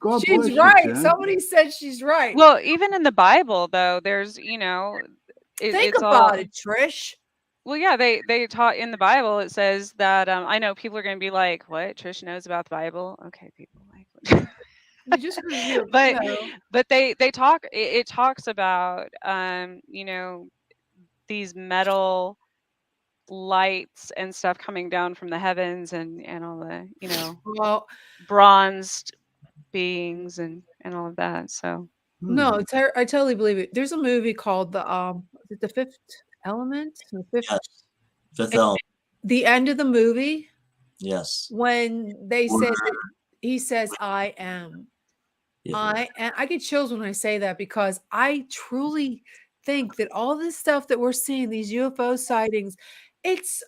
God bless She's you, right. Jen. Somebody said she's right. Well, even in the Bible, though, there's Think it's about all. it, Trish. Well, yeah, they taught in the Bible. It says that I know people are going to be like, "What? Trish knows about the Bible?" Okay, people like. You just but they talk. It talks about these metal lights and stuff coming down from the heavens and all the well, bronzed beings and all of that. So no, I totally believe it. There's a movie called is it The Fifth Element? The Fifth. Yes. Fifth And Element. the end of the movie, Yes. when they said that he says, "I am." Yeah. I get chills when I say that, because I truly think that all this stuff that we're seeing, these UFO sightings, it's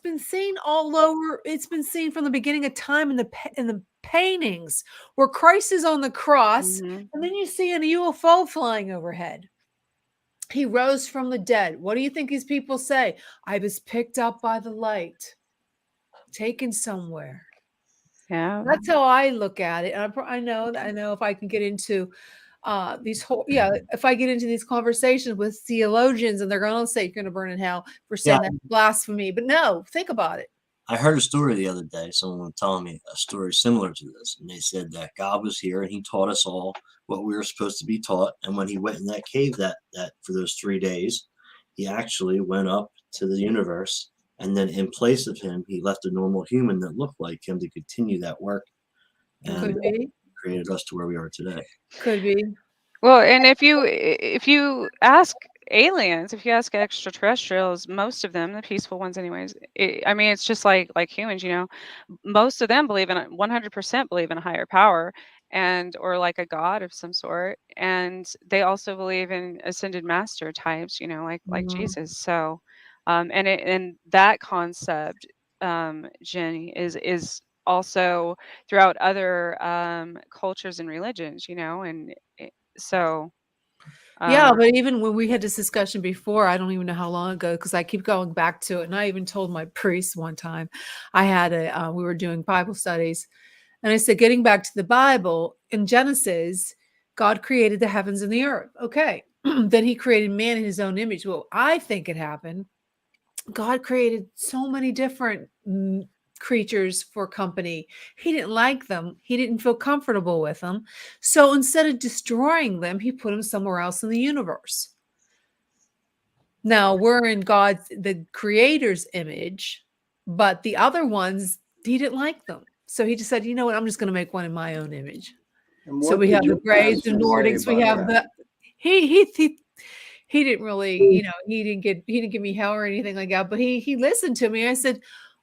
been seen all over. It's been seen from the beginning of time in the paintings where Christ is on the cross, Mhm. and then you see a UFO flying overhead. He rose from the dead. What do you think these people say? I was picked up by the light, taken somewhere. Yeah. That's how I look at it. And I know if I can get into if I get into these conversations with theologians, and they're going to say you're going to burn in hell for saying that's blasphemy. But no, think about it. I heard a story the other day. Someone was telling me a story similar to this, and they said that God was here and he taught us all what we were supposed to be taught. And when he went in that cave that for those 3 days, he actually went up to the universe, and then in place of him, he left a normal human that looked like him to continue that work, and Could be. created us to where we are today. Could be. Well, and if you ask aliens, if you ask extraterrestrials, most of them, the peaceful ones, anyways, I mean, it's just like humans. Most of them believe in 100% believe in a higher power or like a god of some sort, and they also believe in ascended master types. Like Jesus. So, and that concept, Jenny, is also throughout other cultures and religions. So, Yeah, but even when we had this discussion before, I don't even know how long ago, because I keep going back to it. And I even told my priest one time, I had we were doing Bible studies, and I said, getting back to the Bible, in Genesis, God created the heavens and the earth. Okay. Then he created man in his own image. Well, I think it happened. God created so many different creatures for company. He didn't like them. He didn't feel comfortable with them. So instead of destroying them, he put them somewhere else in the universe. Now we're in the creator's image, but the other ones, he didn't like them. So he just said, you know what? I'm just going to make one in my own image. So we have the Greys, the Nordics, we have he didn't really, he didn't give me hell or anything like that, but he listened to me. I said,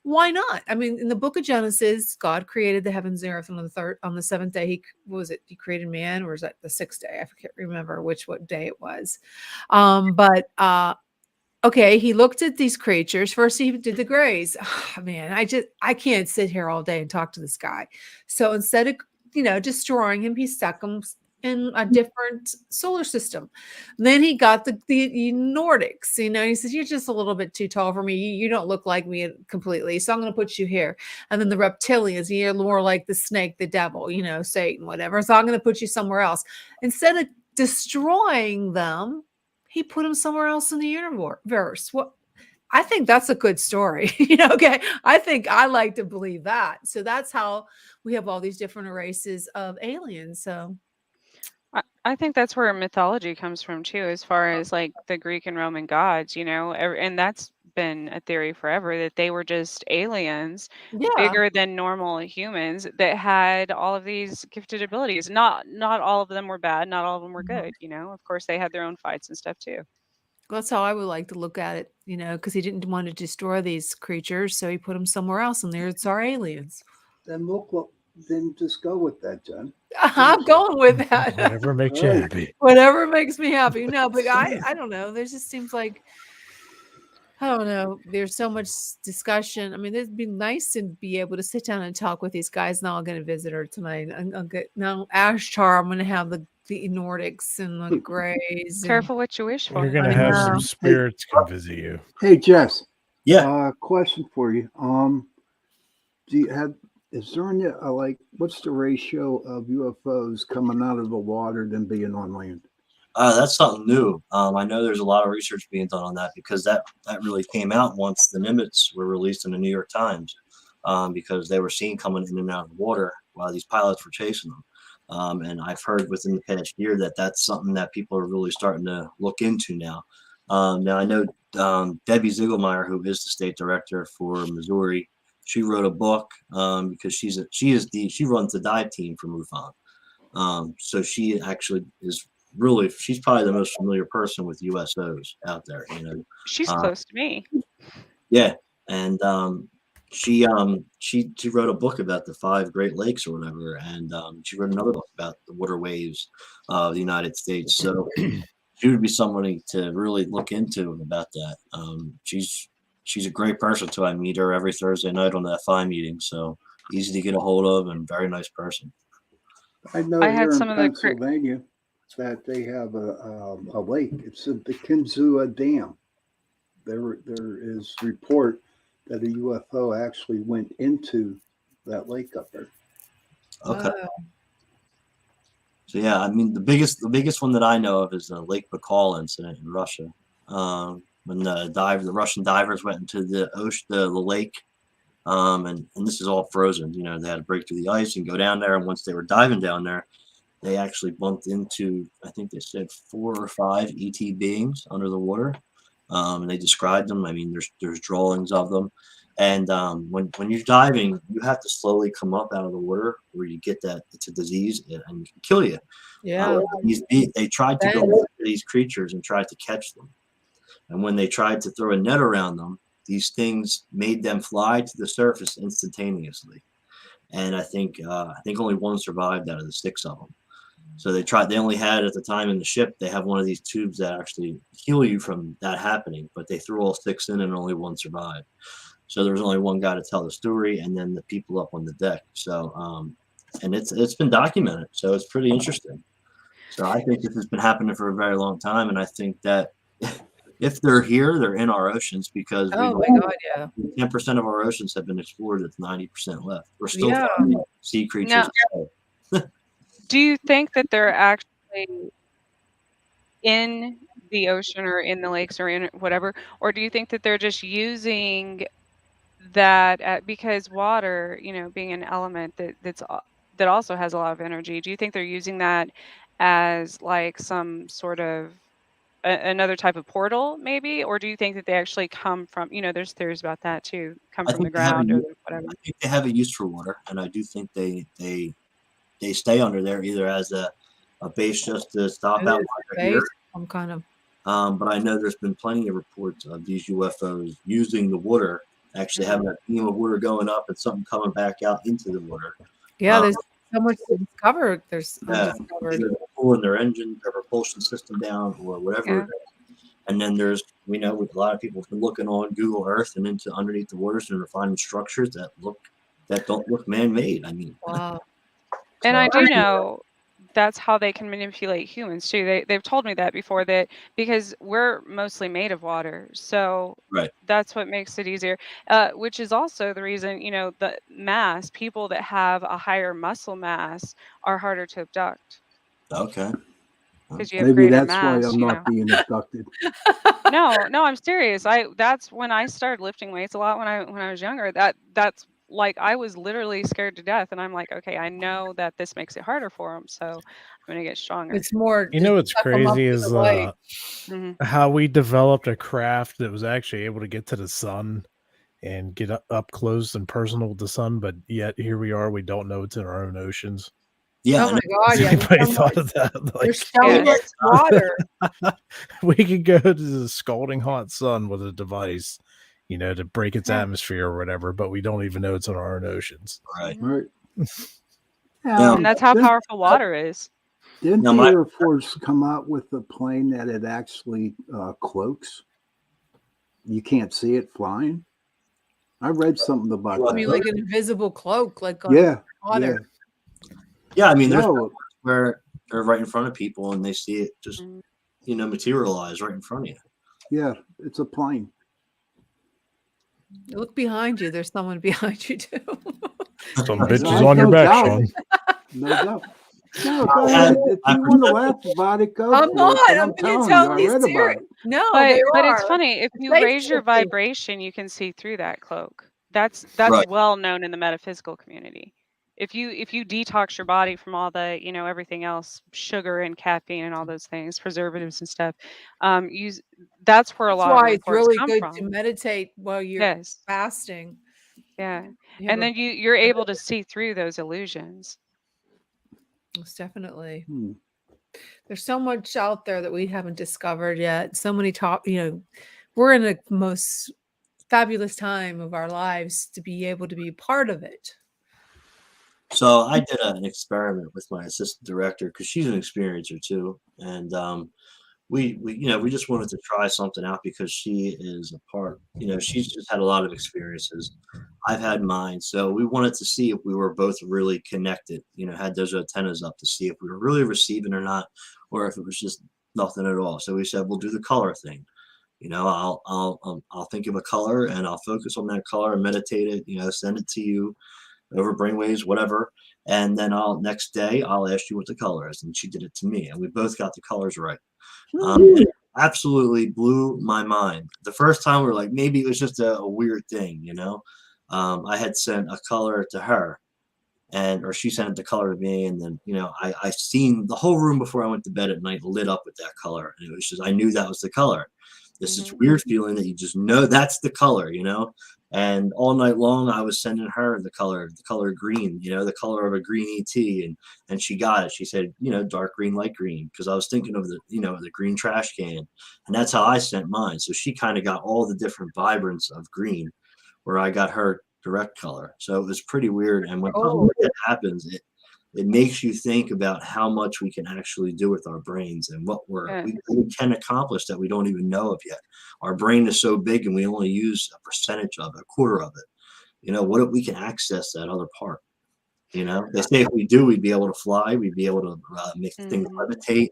Why not? I mean, in the book of Genesis, God created the heavens and the earth on the seventh day. He created man, or is that the sixth day? I can't remember what day it was. But okay, he looked at these creatures. First, he did the grays. Man, I can't sit here all day and talk to this guy. So instead of destroying him, he stuck him in a different solar system. Then he got the Nordics. He says, "You're just a little bit too tall for me. You don't look like me completely. So I'm going to put you here." And then the reptilians, you're more like the snake, the devil, Satan, whatever. So I'm going to put you somewhere else. Instead of destroying them, he put them somewhere else in the universe. Well, I think that's a good story. Okay. I like to believe that. So that's how we have all these different races of aliens. So I think that's where mythology comes from too, as far as like the Greek and Roman gods, and that's been a theory forever that they were just aliens yeah, bigger than normal humans that had all of these gifted abilities. Not all of them were bad, not all of them were good, Of course they had their own fights and stuff too. that's how I would like to look at it, because he didn't want to destroy these creatures. So he put them somewhere else, and there's our aliens. Then just go with that, Jen. I'm going with that. Whatever makes you happy. Whatever makes me happy. No, but I don't know. There just seems like, I don't know. There's so much discussion. I mean, it'd be nice to be able to sit down and talk with these guys. Now I'm going to visit her tonight. I'll get now Ashtar. I'm going to have the Nordics and the Greys. Careful what you wish for. You're gonna have some spirits come visit you. Hey, Jess. Yeah. Question for you. Is there any what's the ratio of UFOs coming out of the water than being on land? That's something new. I know there's a lot of research being done on that, because that really came out once the Nimitz were released in the New York Times, because they were seen coming in and out of the water while these pilots were chasing them. And I've heard within the past year that that's something that people are really starting to look into now. Now I know Debbie Ziegelmeyer, who is the state director for Missouri, she wrote a book because she runs the dive team for Mufon. So she actually she's probably the most familiar person with USOs out there. She's close to me. Yeah, and she wrote a book about the 5 Great Lakes or whatever, and she wrote another book about the waterways of the United States. So she would be somebody to really look into about that. She's a great person too. I meet her every Thursday night on the FI meeting, so easy to get a hold of and very nice person. I know here in Pennsylvania that they have a lake. It's the Kinzua Dam. There is report that a UFO actually went into that lake up there. Okay. So yeah, I mean the biggest one that I know of is the Lake Baikal incident in Russia, when the Russian divers went into the ocean, the lake, and this is all frozen. They had to break through the ice and go down there, and once they were diving down there, they actually bumped into, I think they said 4 or 5 ET beings under the water. And they described them. I mean, there's drawings of them. And when you're diving, you have to slowly come up out of the water, where you get that it's a disease and it can kill you. Yeah. They tried to go after these creatures and tried to catch them. And when they tried to throw a net around them, these things made them fly to the surface instantaneously. And I think only one survived out of the 6 of them. So they only had at the time in the ship, they have one of these tubes that actually heal you from that happening, but they threw all 6 in and only one survived. So there was only one guy to tell the story, and then the people up on the deck. So, and it's been documented. So it's pretty interesting. So I think this has been happening for a very long time. And I think that if they're here, they're in our oceans, because 10% of our oceans have been explored. It's 90% left. We're still finding sea creatures. Now, do you think that they're actually in the ocean or in the lakes or in whatever, or do you think that they're just using that because water, being an element that also has a lot of energy, do you think they're using that as like some sort of another type of portal maybe, or do you think that they actually come from, there's theories about that too, come from the ground or whatever? I think they have a use for water, and I do think they stay under there either as a base just to stop out here. Some kind of. But I know there's been plenty of reports of these UFOs using the water actually having a beam of water going up and something coming back out into the water. Yeah, there's so much to discover. There's undiscovered. Either they're pulling their engine, their propulsion system down, or whatever. Yeah. And then there's, we know, with a lot of people have been looking on Google Earth and into underneath the waters and finding structures that don't look man-made. I mean, Wow. And I do know that's how they can manipulate humans too. They've told me that before, that because we're mostly made of water, so right. that's what makes it easier. Which is also the reason, the mass people that have a higher muscle mass are harder to abduct. Okay. Because you have Maybe greater that's why mass. I'm not being abducted. No, I'm serious. That's when I started lifting weights a lot when I was younger. That's like I was literally scared to death, and I'm like, okay, I know that this makes it harder for them, so I'm gonna get stronger. It's more. You know what's suck 'em up crazy to is the light. how we developed a craft that was actually able to get to the sun and get up close and personal with the sun, but yet here we are, we don't know it's in our own oceans. Yeah. Oh my God! Has Yeah. anybody thought of that? There's so much water. We could go to the scalding hot sun with a device, to break its atmosphere or whatever, but we don't even know it's in our own oceans. Right. Right. And that's how powerful water is. Didn't the Air Force come out with a plane that it actually cloaks? You can't see it flying. I read something about that. I mean, like an invisible cloak, like on water. Yeah, I mean, there's where they're right in front of people and they see it just, materialize right in front of you. Yeah, it's a plane. Look behind you. There's someone behind you too. Some bitches on your back, Sean. No doubt. No, go ahead. If you want to laugh about it, go. I'm not. I'm telling you, totally I read about serious. it. No, but it's funny, if you raise your vibration, you can see through that cloak. That's Right. well known in the metaphysical community. If you detox your body from all the everything else, sugar and caffeine and all those things, preservatives and stuff, that's where a That's lot of why the it's reports really come good from. to meditate while you're fasting. Yeah, You have and a- then you're able to see through those illusions. Most definitely. There's so much out there that we haven't discovered yet. So many we're in the most fabulous time of our lives to be able to be part of it. So I did an experiment with my assistant director because she's an experiencer too, and we just wanted to try something out because she is a part. She's just had a lot of experiences. I've had mine, so we wanted to see if we were both really connected. Had those antennas up to see if we were really receiving or not, or if it was just nothing at all. So we said we'll do the color thing. I'll think of a color and I'll focus on that color and meditate it. Send it to you over brainwaves, whatever. And then next day I'll ask you what the color is. And she did it to me. And we both got the colors right. It absolutely blew my mind. The first time we were like, maybe it was just a weird thing, I had sent a color to her or she sent the color to me. And then, I seen the whole room before I went to bed at night lit up with that color. And it was just, I knew that was the color. This is weird feeling that you just know that's the color, And all night long, I was sending her the color green, the color of a green ET, and she got it. She said, dark green, light green, because I was thinking of the green trash can, and that's how I sent mine. So she kind of got all the different vibrance of green, where I got her direct color. So it was pretty weird. And when something like that happens, it makes you think about how much we can actually do with our brains and what we can accomplish that we don't even know of yet. Our brain is so big and we only use a percentage of it, a quarter of it. What if we can access that other part? They say if we do, we'd be able to fly, we'd be able to make things levitate,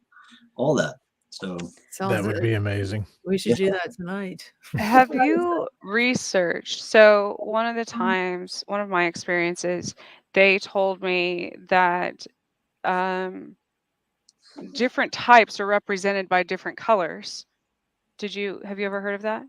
all that. So that would be amazing. We should do that tonight. Have you researched? So one of my experiences, they told me that different types are represented by different colors. Have you ever heard of that?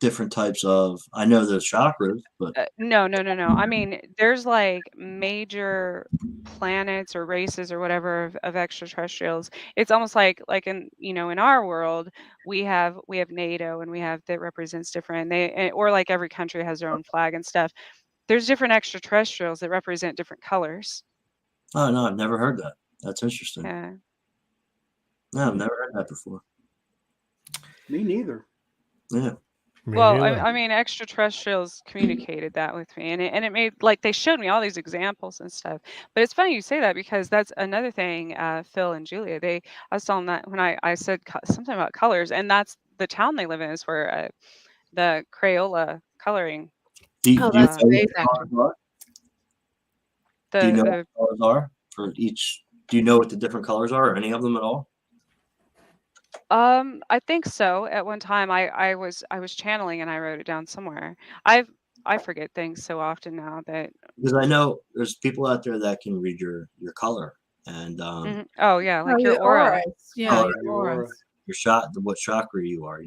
Different types of, I know the chakras, but No. I mean, there's like major planets or races or whatever of extraterrestrials. It's almost like in in our world we have NATO, and we have that represents different, or like every country has their own flag and stuff. There's different extraterrestrials that represent different colors. Oh no, I've never heard that. That's interesting. Yeah. No, I've never heard that before. Me neither. Yeah. Well, neither. I mean, extraterrestrials communicated that with me, and it made like they showed me all these examples and stuff. But it's funny you say that because that's another thing. Phil and Julia, I was telling that when I said something about colors, and that's the town they live in is where the Crayola coloring. Oh, Do you that's know what the amazing. colors are? Do you know what the colors are for each? Do you know what the different colors are, or any of them at all? I think so. At one time, I was channeling and I wrote it down somewhere. I forget things so often now that. Because I know there's people out there that can read your color and Oh yeah, like Oh, your your aura. auras. Yeah, color, your auras. your shot, what chakra you are.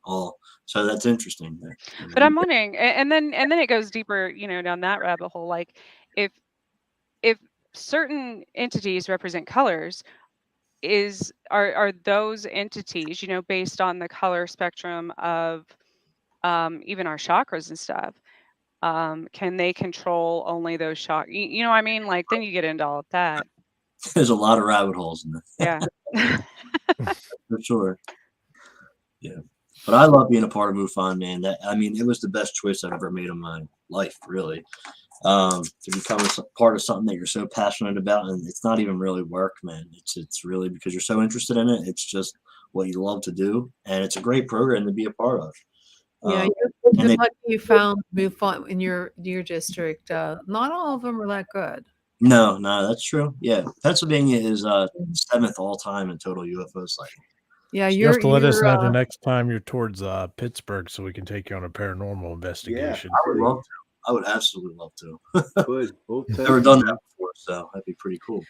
All. So that's interesting. But I'm wondering, and then it goes deeper, down that rabbit hole. Like, if certain entities represent colors, are those entities, based on the color spectrum of even our chakras and stuff? Can they control only those chakras? You know what I mean? Like, then you get into all of that. There's a lot of rabbit holes in there. Yeah. For sure. Yeah. But I love being a part of MUFON, man. It was the best choice I've ever made in my life, really. To become a part of something that you're so passionate about, and it's not even really work, man. It's really because you're so interested in it. It's just what you love to do, and it's a great program to be a part of. Yeah, you're lucky you found MUFON in your district. Not all of them are that good. No, that's true. Yeah, Pennsylvania is 7th all time in total UFO sighting. Yeah, You have to let us know the next time you're towards Pittsburgh so we can take you on a paranormal investigation. I would love to. I would absolutely love to. Good. Never done that before, so that'd be pretty cool.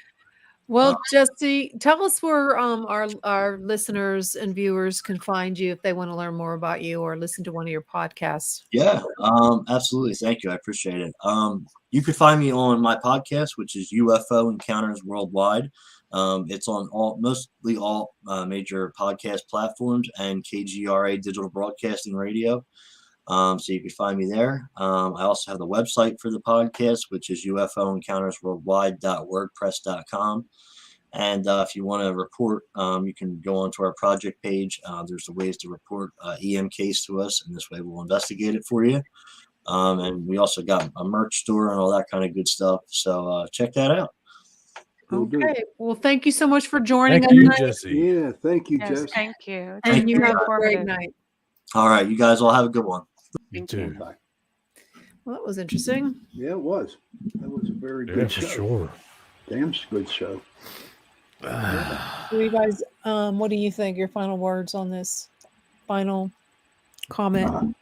Well, Jesse, tell us where our listeners and viewers can find you if they want to learn more about you or listen to one of your podcasts. Yeah, absolutely. Thank you. I appreciate it. You can find me on my podcast, which is UFO Encounters Worldwide. It's on mostly all major podcast platforms and KGRA Digital Broadcasting Radio. So you can find me there. I also have the website for the podcast, which is ufoencountersworldwide.wordpress.com. And if you want to report, you can go onto our project page. There's the ways to report EM case to us, and this way we'll investigate it for you. And we also got a merch store and all that kind of good stuff. So check that out. Okay. Well, thank you so much for joining us. Thank you, Jesse. Yeah, thank you, Yes, Jesse. thank you. And you Very have a great informative. night. All right, you guys all have a good one. You too. Bye. Well, that was interesting. Yeah, it was. That was a very Yeah, good for show. sure. Damn good show. So you guys, what do you think? Your final words on this? Final comment?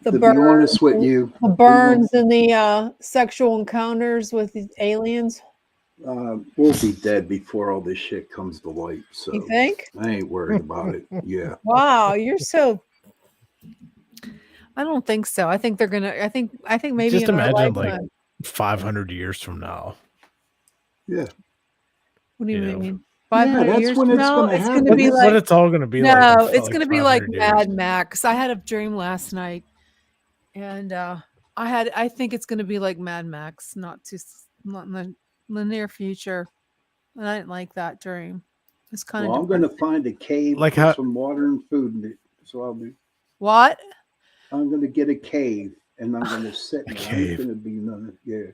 To be honest with you, the burns and the sexual encounters with the aliens. we'll be dead before all this shit comes to light. So You think? I ain't worried about it. Yeah. Wow, you're so. I don't think so. I think they're gonna. I think maybe Just in our imagine lifetime. 500 years from now. Yeah. What do you You know. mean? 500 that's years when from it's now, gonna it's going to happen. be That's like. what it's all going to be like. No, in it's going to be like 500 Mad years. Max. I had a dream last night, and I think it's going to be like Mad Max, not in the near future. And I didn't like that dream. It's kind Well, of I'm going to find a cave, Like put how- some water and food in it. So I'll do. What? I'm going to get a cave and I'm going to sit in it. I'm cave. going to be none. Yeah.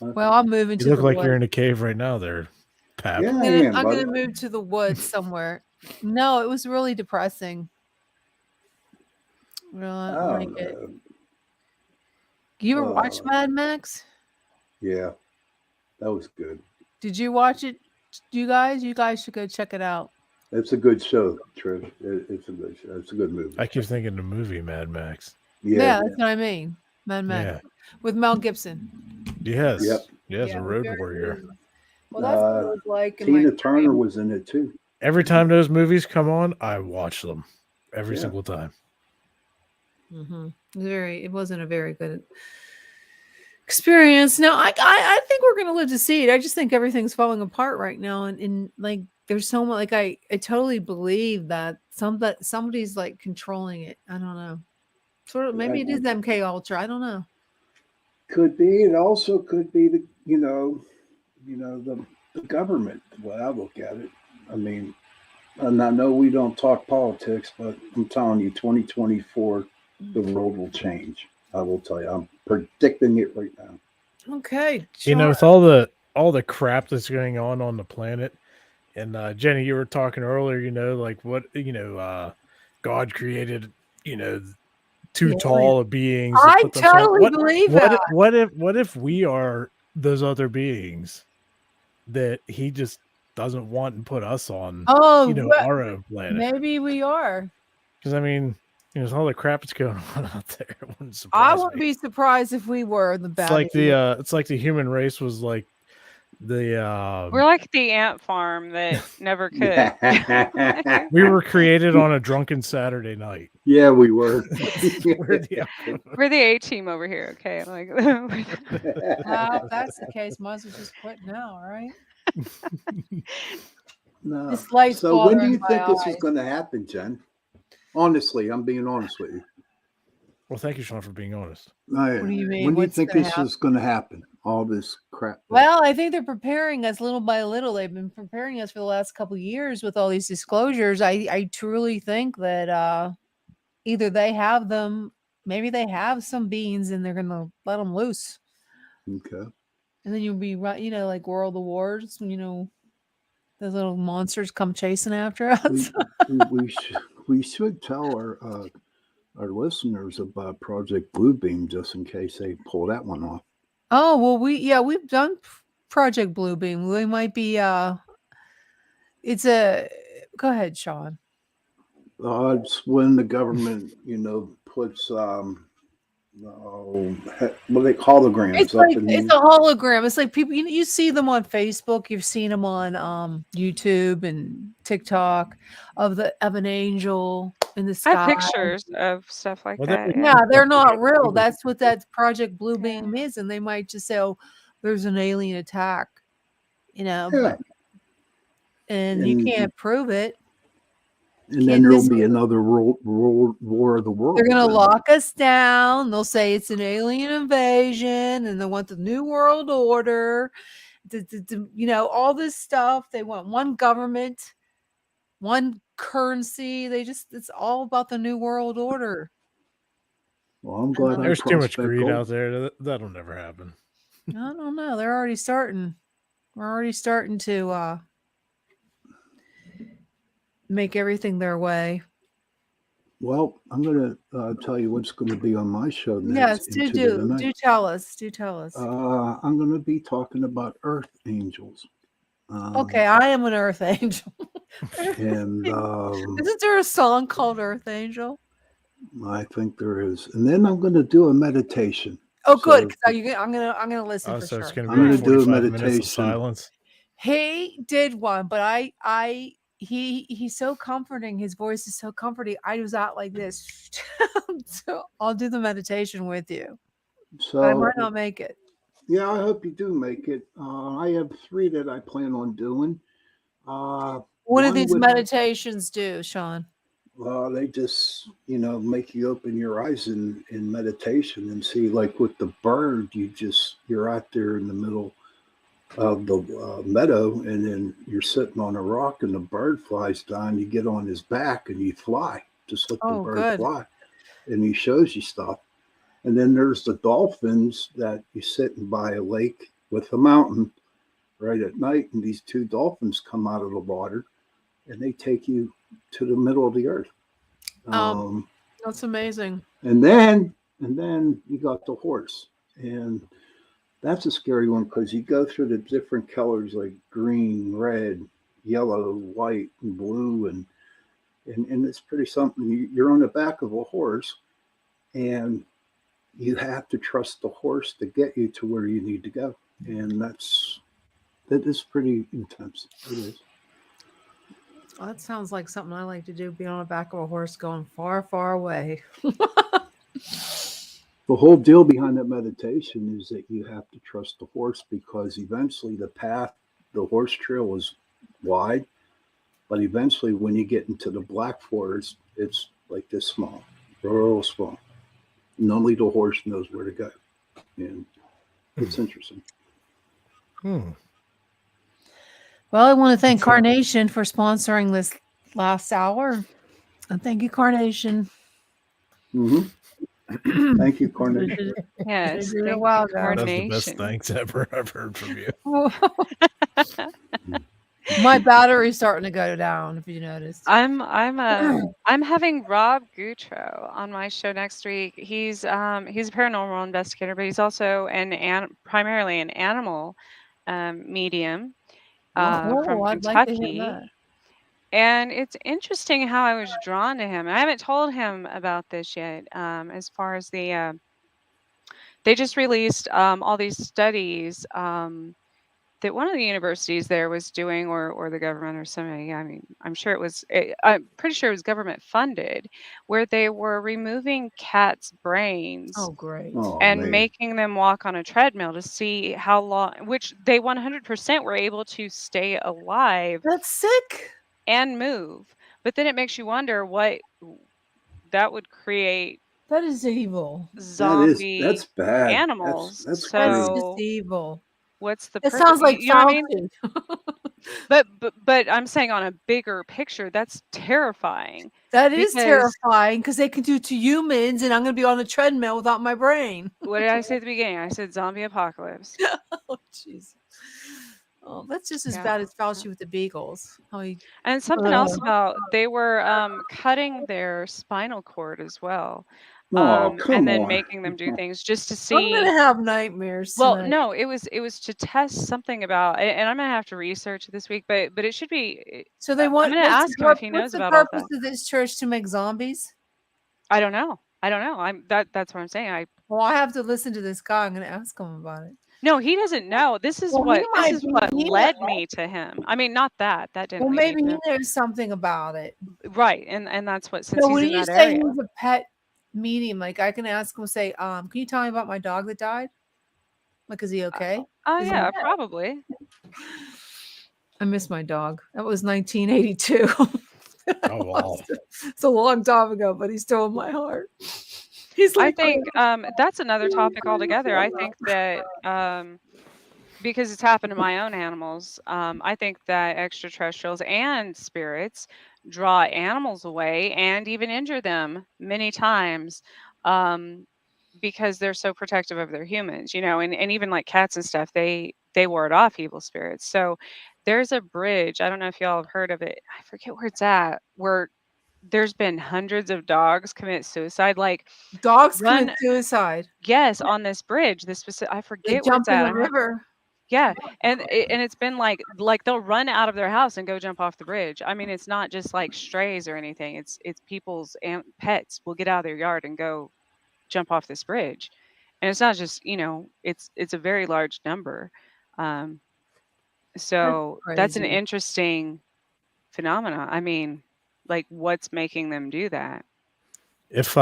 Well, I'm moving You to look the like woods. you're in a cave right now there, Pap. Yeah, I am, I'm buddy. gonna move to the woods somewhere. No, it was really depressing. Well, I don't like it. You ever watch Mad Max? Yeah. That was good. Did you watch it? You guys should go check it out. It's a good show, Trish. It's a good show. It's a good movie. I keep thinking the movie Mad Max. Yeah, that's what I mean. Mad Max with Mel Gibson. Yes. Yep. Yes, Yeah, a road very warrior. good. Well, that's what it was like. In Tina my Turner dream. was in it too. Every time those movies come on, I watch them. Every Yeah. single time. It wasn't a very good experience. No, I think we're gonna live to see it. I just think everything's falling apart right now, and like there's so much. Like I totally believe that somebody's like controlling it. I don't know. Sort of maybe it is MK Ultra. I don't know. Could be. It also could be the the government. The way I look at it. I mean, And I know we don't talk politics, but I'm telling you, 2024, the world will change. I will tell you, I'm predicting it right now. Okay, You know, Sean. with all the crap that's going on the planet, and Jenny, you were talking earlier, like what God created, too Yeah, tall of beings to I put themselves. totally believe that. What if we are those other beings that he just doesn't want and put us on, Oh, our own planet? maybe we are. Because I mean, there's all the crap that's going on out there. It wouldn't I surprise wouldn't me. be surprised if we were the It's bad. like the human race was like the We're like the ant farm that never could. we were created on a drunken Saturday night. Yeah, we were. We're We're the A team over here. Okay, I'm like, If that's the case, might as well just quit now, right? No. This light's So when do you bothering think my this is eyes. going to happen, Jen? Honestly, I'm being honest with you. Well, thank you, Sean, for being honest. What do you mean? When do you What's think gonna this happen? is going to happen? All this crap. Well, I think they're preparing us little by little. They've been preparing us for the last couple of years with all these disclosures. I truly think that either they have them, maybe they have some beings and they're gonna let them loose. Okay. And then you'll be right, like World of Wars, those little monsters come chasing after us. we should tell our listeners about Project Bluebeam just in case they pull that one off. Oh, well, we've done Project Bluebeam. We might be go ahead, Sean. It's when the government, puts what they holograms It's up like in it's a hologram. It's like people you see them on Facebook. You've seen them on YouTube and TikTok of an angel in the I sky. have pictures of stuff like that. Yeah, they're not real. That's what that Project Bluebeam is, and they might just say, "Oh, there's an alien attack," but and you can't prove it. And then there'll be another world war of the world. They're gonna lock us down. They'll say it's an alien invasion, and they want the new world order. All this stuff. They want one government, one currency. It's all about the new world order. Well, I'm glad there's too much greed out there. That'll never happen. I don't know. They're already starting. We're already starting to make everything their way. Well, I'm going to tell you what's going to be on my show next. Yes, do tell us. Do tell us. I'm going to be talking about Earth angels. Okay, I am an Earth angel. And isn't there a song called Earth Angel? I think there is. And then I'm going to do a meditation. Oh, good. Because I'm gonna listen for sure. I'm going to do a meditation. Silence. He did one, but he's so comforting. His voice is so comforting. I was out like this. So I'll do the meditation with you. So I might not make it. Yeah, I hope you do make it. I have 3 that I plan on doing. What do these meditations do, Sean? They just, make you open your eyes in meditation and see, like with the bird, you're out there in the middle of the meadow, and then you're sitting on a rock and the bird flies down. You get on his back and you fly, just let the bird fly, and he shows you stuff. And then there's the dolphins that you sitting by a lake with a mountain right at night, and these 2 dolphins come out of the water and they take you to the middle of the earth. That's amazing. And then you got the horse, and that's a scary one because you go through the different colors like green, red, yellow, white, and blue, and it's pretty something. You're on the back of a horse, and you have to trust the horse to get you to where you need to go, and that is pretty intense. It is. Well, that sounds like something I like to do, be on the back of a horse going far, far away. The whole deal behind that meditation is that you have to trust the horse, because eventually the horse trail is wide, but eventually when you get into the Black Forest, it's like this small, real small. And only the horse knows where to go. And it's interesting. Well, I want to thank Carnation for sponsoring this last hour. And thank you, Carnation. Thank you, Carnation. Yes, You're thank you, welcome. That's the best Carnation. thanks ever I've heard from you. My battery's starting to go down, if you noticed. I'm having Rob Gutro on my show next week. He's a paranormal investigator, but he's also primarily an animal medium from I'd like to hear Kentucky. that. And it's interesting how I was drawn to him. I haven't told him about this yet. As far as they just released all these studies that one of the universities there was doing, or the government or somebody. I mean, I'm pretty sure it was government funded, where they were removing cats' brains. Oh, great. And making them walk on a treadmill to see how long, which they 100% were able to stay alive. That's sick. And move. But then it makes you wonder what that would create. That is evil. Zombie That's bad. Animals. That's That's so just evil. what's the It sounds like you know what I mean? Fauci. But I'm saying on a bigger picture, that's terrifying. That is terrifying because they can do it to humans, and I'm going to be on a treadmill without my brain. What did I say at the beginning? I said zombie apocalypse. Oh, jeez. Oh, that's just as bad as Fauci with the beagles. And something else about they were cutting their spinal cord as well. And then making them do things just to see. I'm gonna have nightmares. Well, tonight. no, it was to test something about, and I'm gonna have to research this week, but it should be. So they want. I'm gonna ask him if he knows about all what's the purpose that. of this church to make zombies? I don't know. That's what I'm saying. Well, I have to listen to this guy. I'm gonna ask him about it. No, he doesn't know. This is what led me to him. I mean, not that didn't. Well, lead maybe me he to knows something about it. Right, and that's what since So he's when in you that say area. he's a pet medium, like I can ask him, say, can you tell me about my dog that died? Like, is he okay? Oh Is he yeah, okay? probably. I miss my dog. That was 1982. Oh wow. It's a long time ago, but he's still in my heart. He's I like, think that's another topic altogether. I think that because it's happened to my own animals, I think that extraterrestrials and spirits draw animals away and even injure them many times because they're so protective of their humans, and even like cats and stuff, they ward off evil spirits. So there's a bridge. I don't know if y'all have heard of it. I forget where it's at, where there's been hundreds of dogs commit suicide. Like dogs commit suicide. Yes, on this bridge. This specific, I They forget where jump it's in at. the river. Yeah, and it's been like they'll run out of their house and go jump off the bridge. I mean, it's not just like strays or anything. It's people's pets will get out of their yard and go jump off this bridge, and it's not just it's a very large number. So that's an crazy. interesting phenomena. I mean, like what's making them do that? If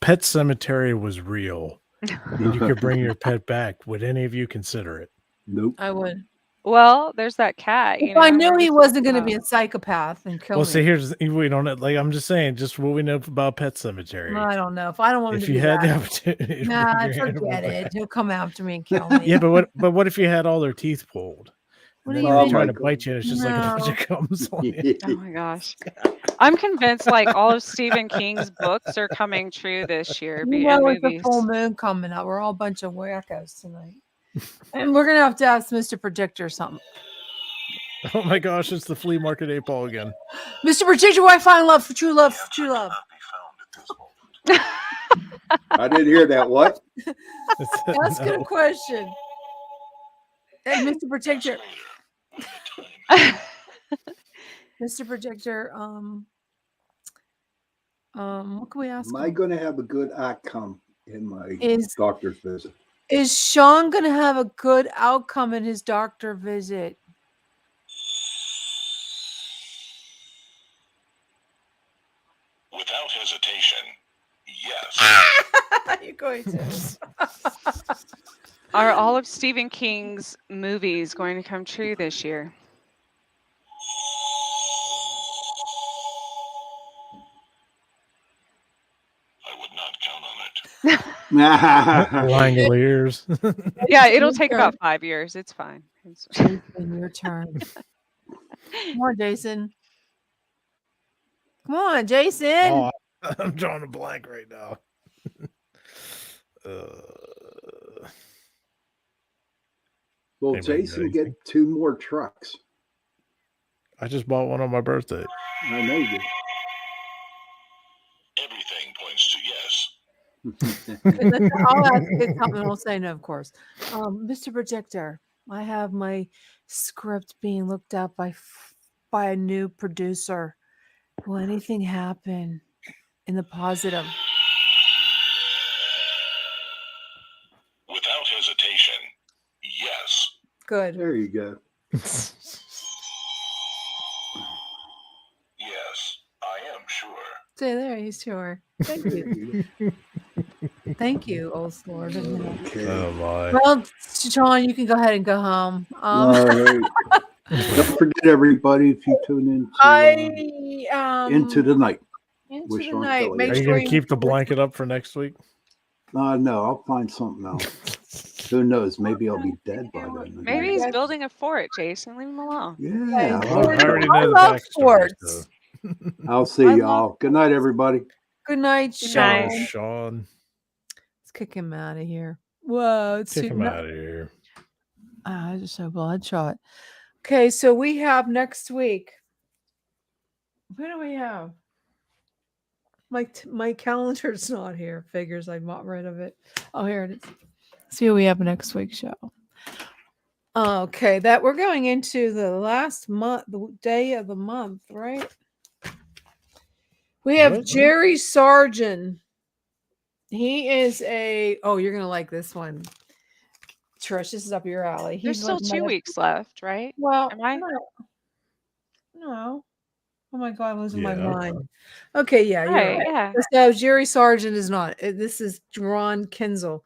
Pet Cemetery was real and you could bring your pet back, would any of you consider it? Nope. I would. Well, there's that cat. If I knew he wasn't going to be a psychopath and kill Well, me. see, we don't know. Like I'm just saying, just what we know about Pet Cemetery. I don't know. If I don't want him If to you be had the that. opportunity, to Nah, bring your animal forget it. back. He'll come after me and kill me. Yeah, but what if you had all their teeth pulled? What And do then you they're mean? trying to bite you, and it's just like a bunch No. of gums on you. Oh my gosh. I'm convinced like all of Stephen King's books are coming true this year. You know, it's a full moon coming up. We're all a bunch of wackos tonight. And we're going to have to ask Mr. Predictor something. Oh my gosh, it's the flea market 8-ball again. Mr. Predictor, why find love for true love? For true love. I didn't hear that. What? Ask him a question. Hey, Mr. Predictor. Mr. Predictor, what can we ask Am him? I going to have a good outcome in my doctor's visit? Is Sean going to have a good outcome in his doctor visit? Without hesitation, yes. You're going to. Are all of Stephen King's movies going to come true this year? I would not count on it. Langoliers. Yeah, it'll take about 5 years. It's fine. Jason, your turn. Come on, Jason. Come on, Jason. Oh, I'm drawing a blank right now. Will Anybody got Jason anything? get 2 more trucks? I just bought one on my birthday. I know you. Everything points to yes. I'll ask it something. I'll say no, of course. Mr. Projector, I have my script being looked at by a new producer. Will anything happen in the positive? Without hesitation, yes. Good. There you go. Yes, I am sure. Stay there, he's sure. Thank you. Thank you, old Lord. Okay. Oh my. Well, Sean, you can go ahead and go home. All right. Don't forget, everybody, if you tune into the night. Into with the Sean night. Kelly. Make Are you sure going to keep the blanket up for next week? No, I'll find something else. Who knows? Maybe I'll be dead by then. Maybe he's building a fort, Jason. Leave him alone. Yeah. I already know the love backstory. sports. So. I'll see y'all. Good night, everybody. Good night, Good Sean. night. Sean. Let's kick him out of here. Whoa, it's Kick too him out of here. I just so bloodshot. Okay, so we have next week. What do we have? My calendar's not here. Figures I got rid of it. Oh, here it is. See what we have next week's show. Okay, that we're going into the last month, the day of the month, right? We have What? Jerry Sargent. He is you're gonna like this one. Trish, this is up your alley. There's still 2 weeks left, right? Well, Am I? no. Oh my God, I'm losing my Yeah. mind. Okay, yeah, you're Right, right. yeah. So Jerry Sargent is not. This is Ron Kinzel.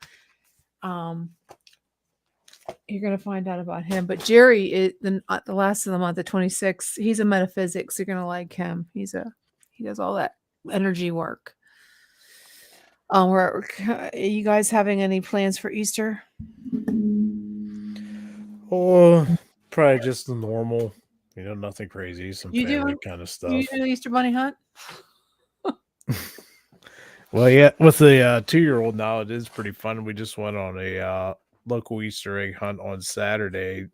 You're gonna find out about him. But Jerry is the last of the month, the 26th. He's a metaphysics. You're gonna like him. He does all that energy work. Are you guys having any plans for Easter? Oh, probably just the normal. Nothing crazy. Some You family do kind of You stuff. do the Easter bunny hunt? Well, yeah, with the 2-year-old now, it is pretty fun. We just went on a local Easter egg hunt on Saturday.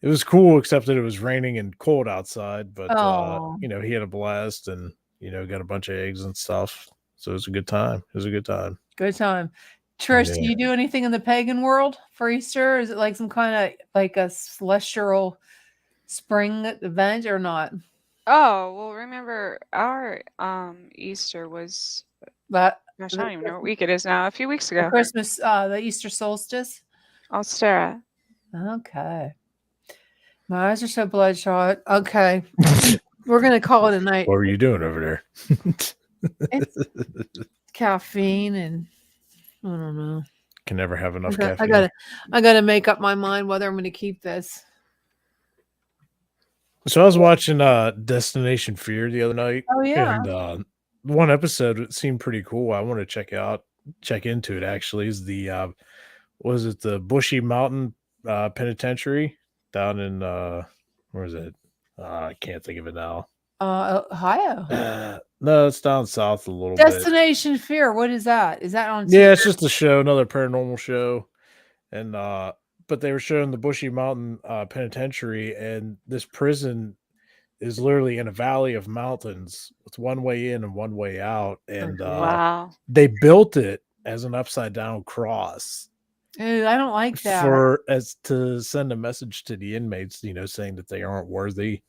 It was cool, except that it was raining and cold outside. But Oh. he had a blast, and got a bunch of eggs and stuff. So it was a good time. Good time. Trish, Yeah. do you do anything in the pagan world for Easter? Is it like some kind of like a celestial spring event or not? Oh, well, remember our Easter was That gosh, I don't even know what week it is now. A few weeks ago. Christmas, the Easter solstice. I'll stare at. Okay. My eyes are so bloodshot. Okay. We're gonna call it a night. What were you doing over there? It's caffeine and I don't know. Can never have enough I caffeine. gotta make up my mind whether I'm gonna keep this. So I was watching Destination Fear the other night. Oh, yeah. And one episode seemed pretty cool. I want to check into it actually. Is the was it the Bushy Mountain Penitentiary down in where is it? I can't think of it now. Ohio. No, it's down south a little bit. Destination Fear. What is that? Is that on? Yeah, it's just a show, another paranormal show. And but they were showing the Bushy Mountain Penitentiary, and this prison is literally in a valley of mountains with one way in and one way out. And Wow. they built it as an upside down cross. Ew, I don't like that. As to send a message to the inmates, saying that they aren't worthy.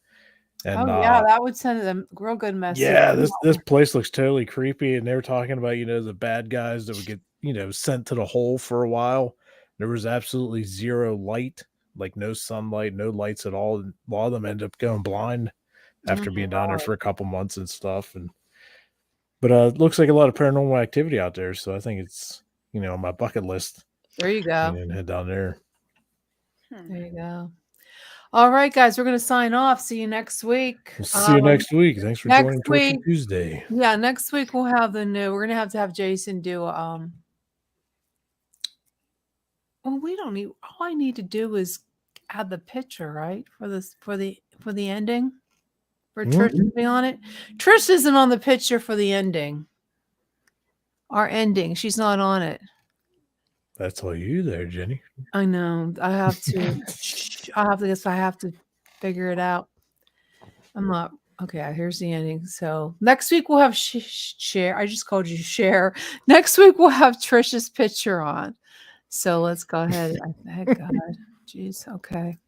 And yeah, that would send them a real good message. yeah, this place looks totally creepy. And they were talking about, the bad guys that would get, sent to the hole for a while. There was absolutely zero light, like no sunlight, no lights at all. And a lot of them end up going blind after being down there for a couple months and stuff. But it looks like a lot of paranormal activity out there. So I think it's, on my bucket list. There you go. And head down there. There you go. All right, guys, we're going to sign off. See you next week. We'll see you next week. Thanks for joining Torture Tuesday. Yeah, next week we'll have we're going to have Jason do well, we don't need, all I need to do is add the picture, right? For the ending. for Trish to be on it. Trish isn't on the picture for the ending. Our ending. She's not on it. That's all you there, Jenny. I know. I have to. I have to figure it out. I'm not. Okay, here's the ending. So next week we'll have share. I just called you share. Next week we'll have Trisha's picture on. So let's go ahead. Thank God. Jeez. Okay.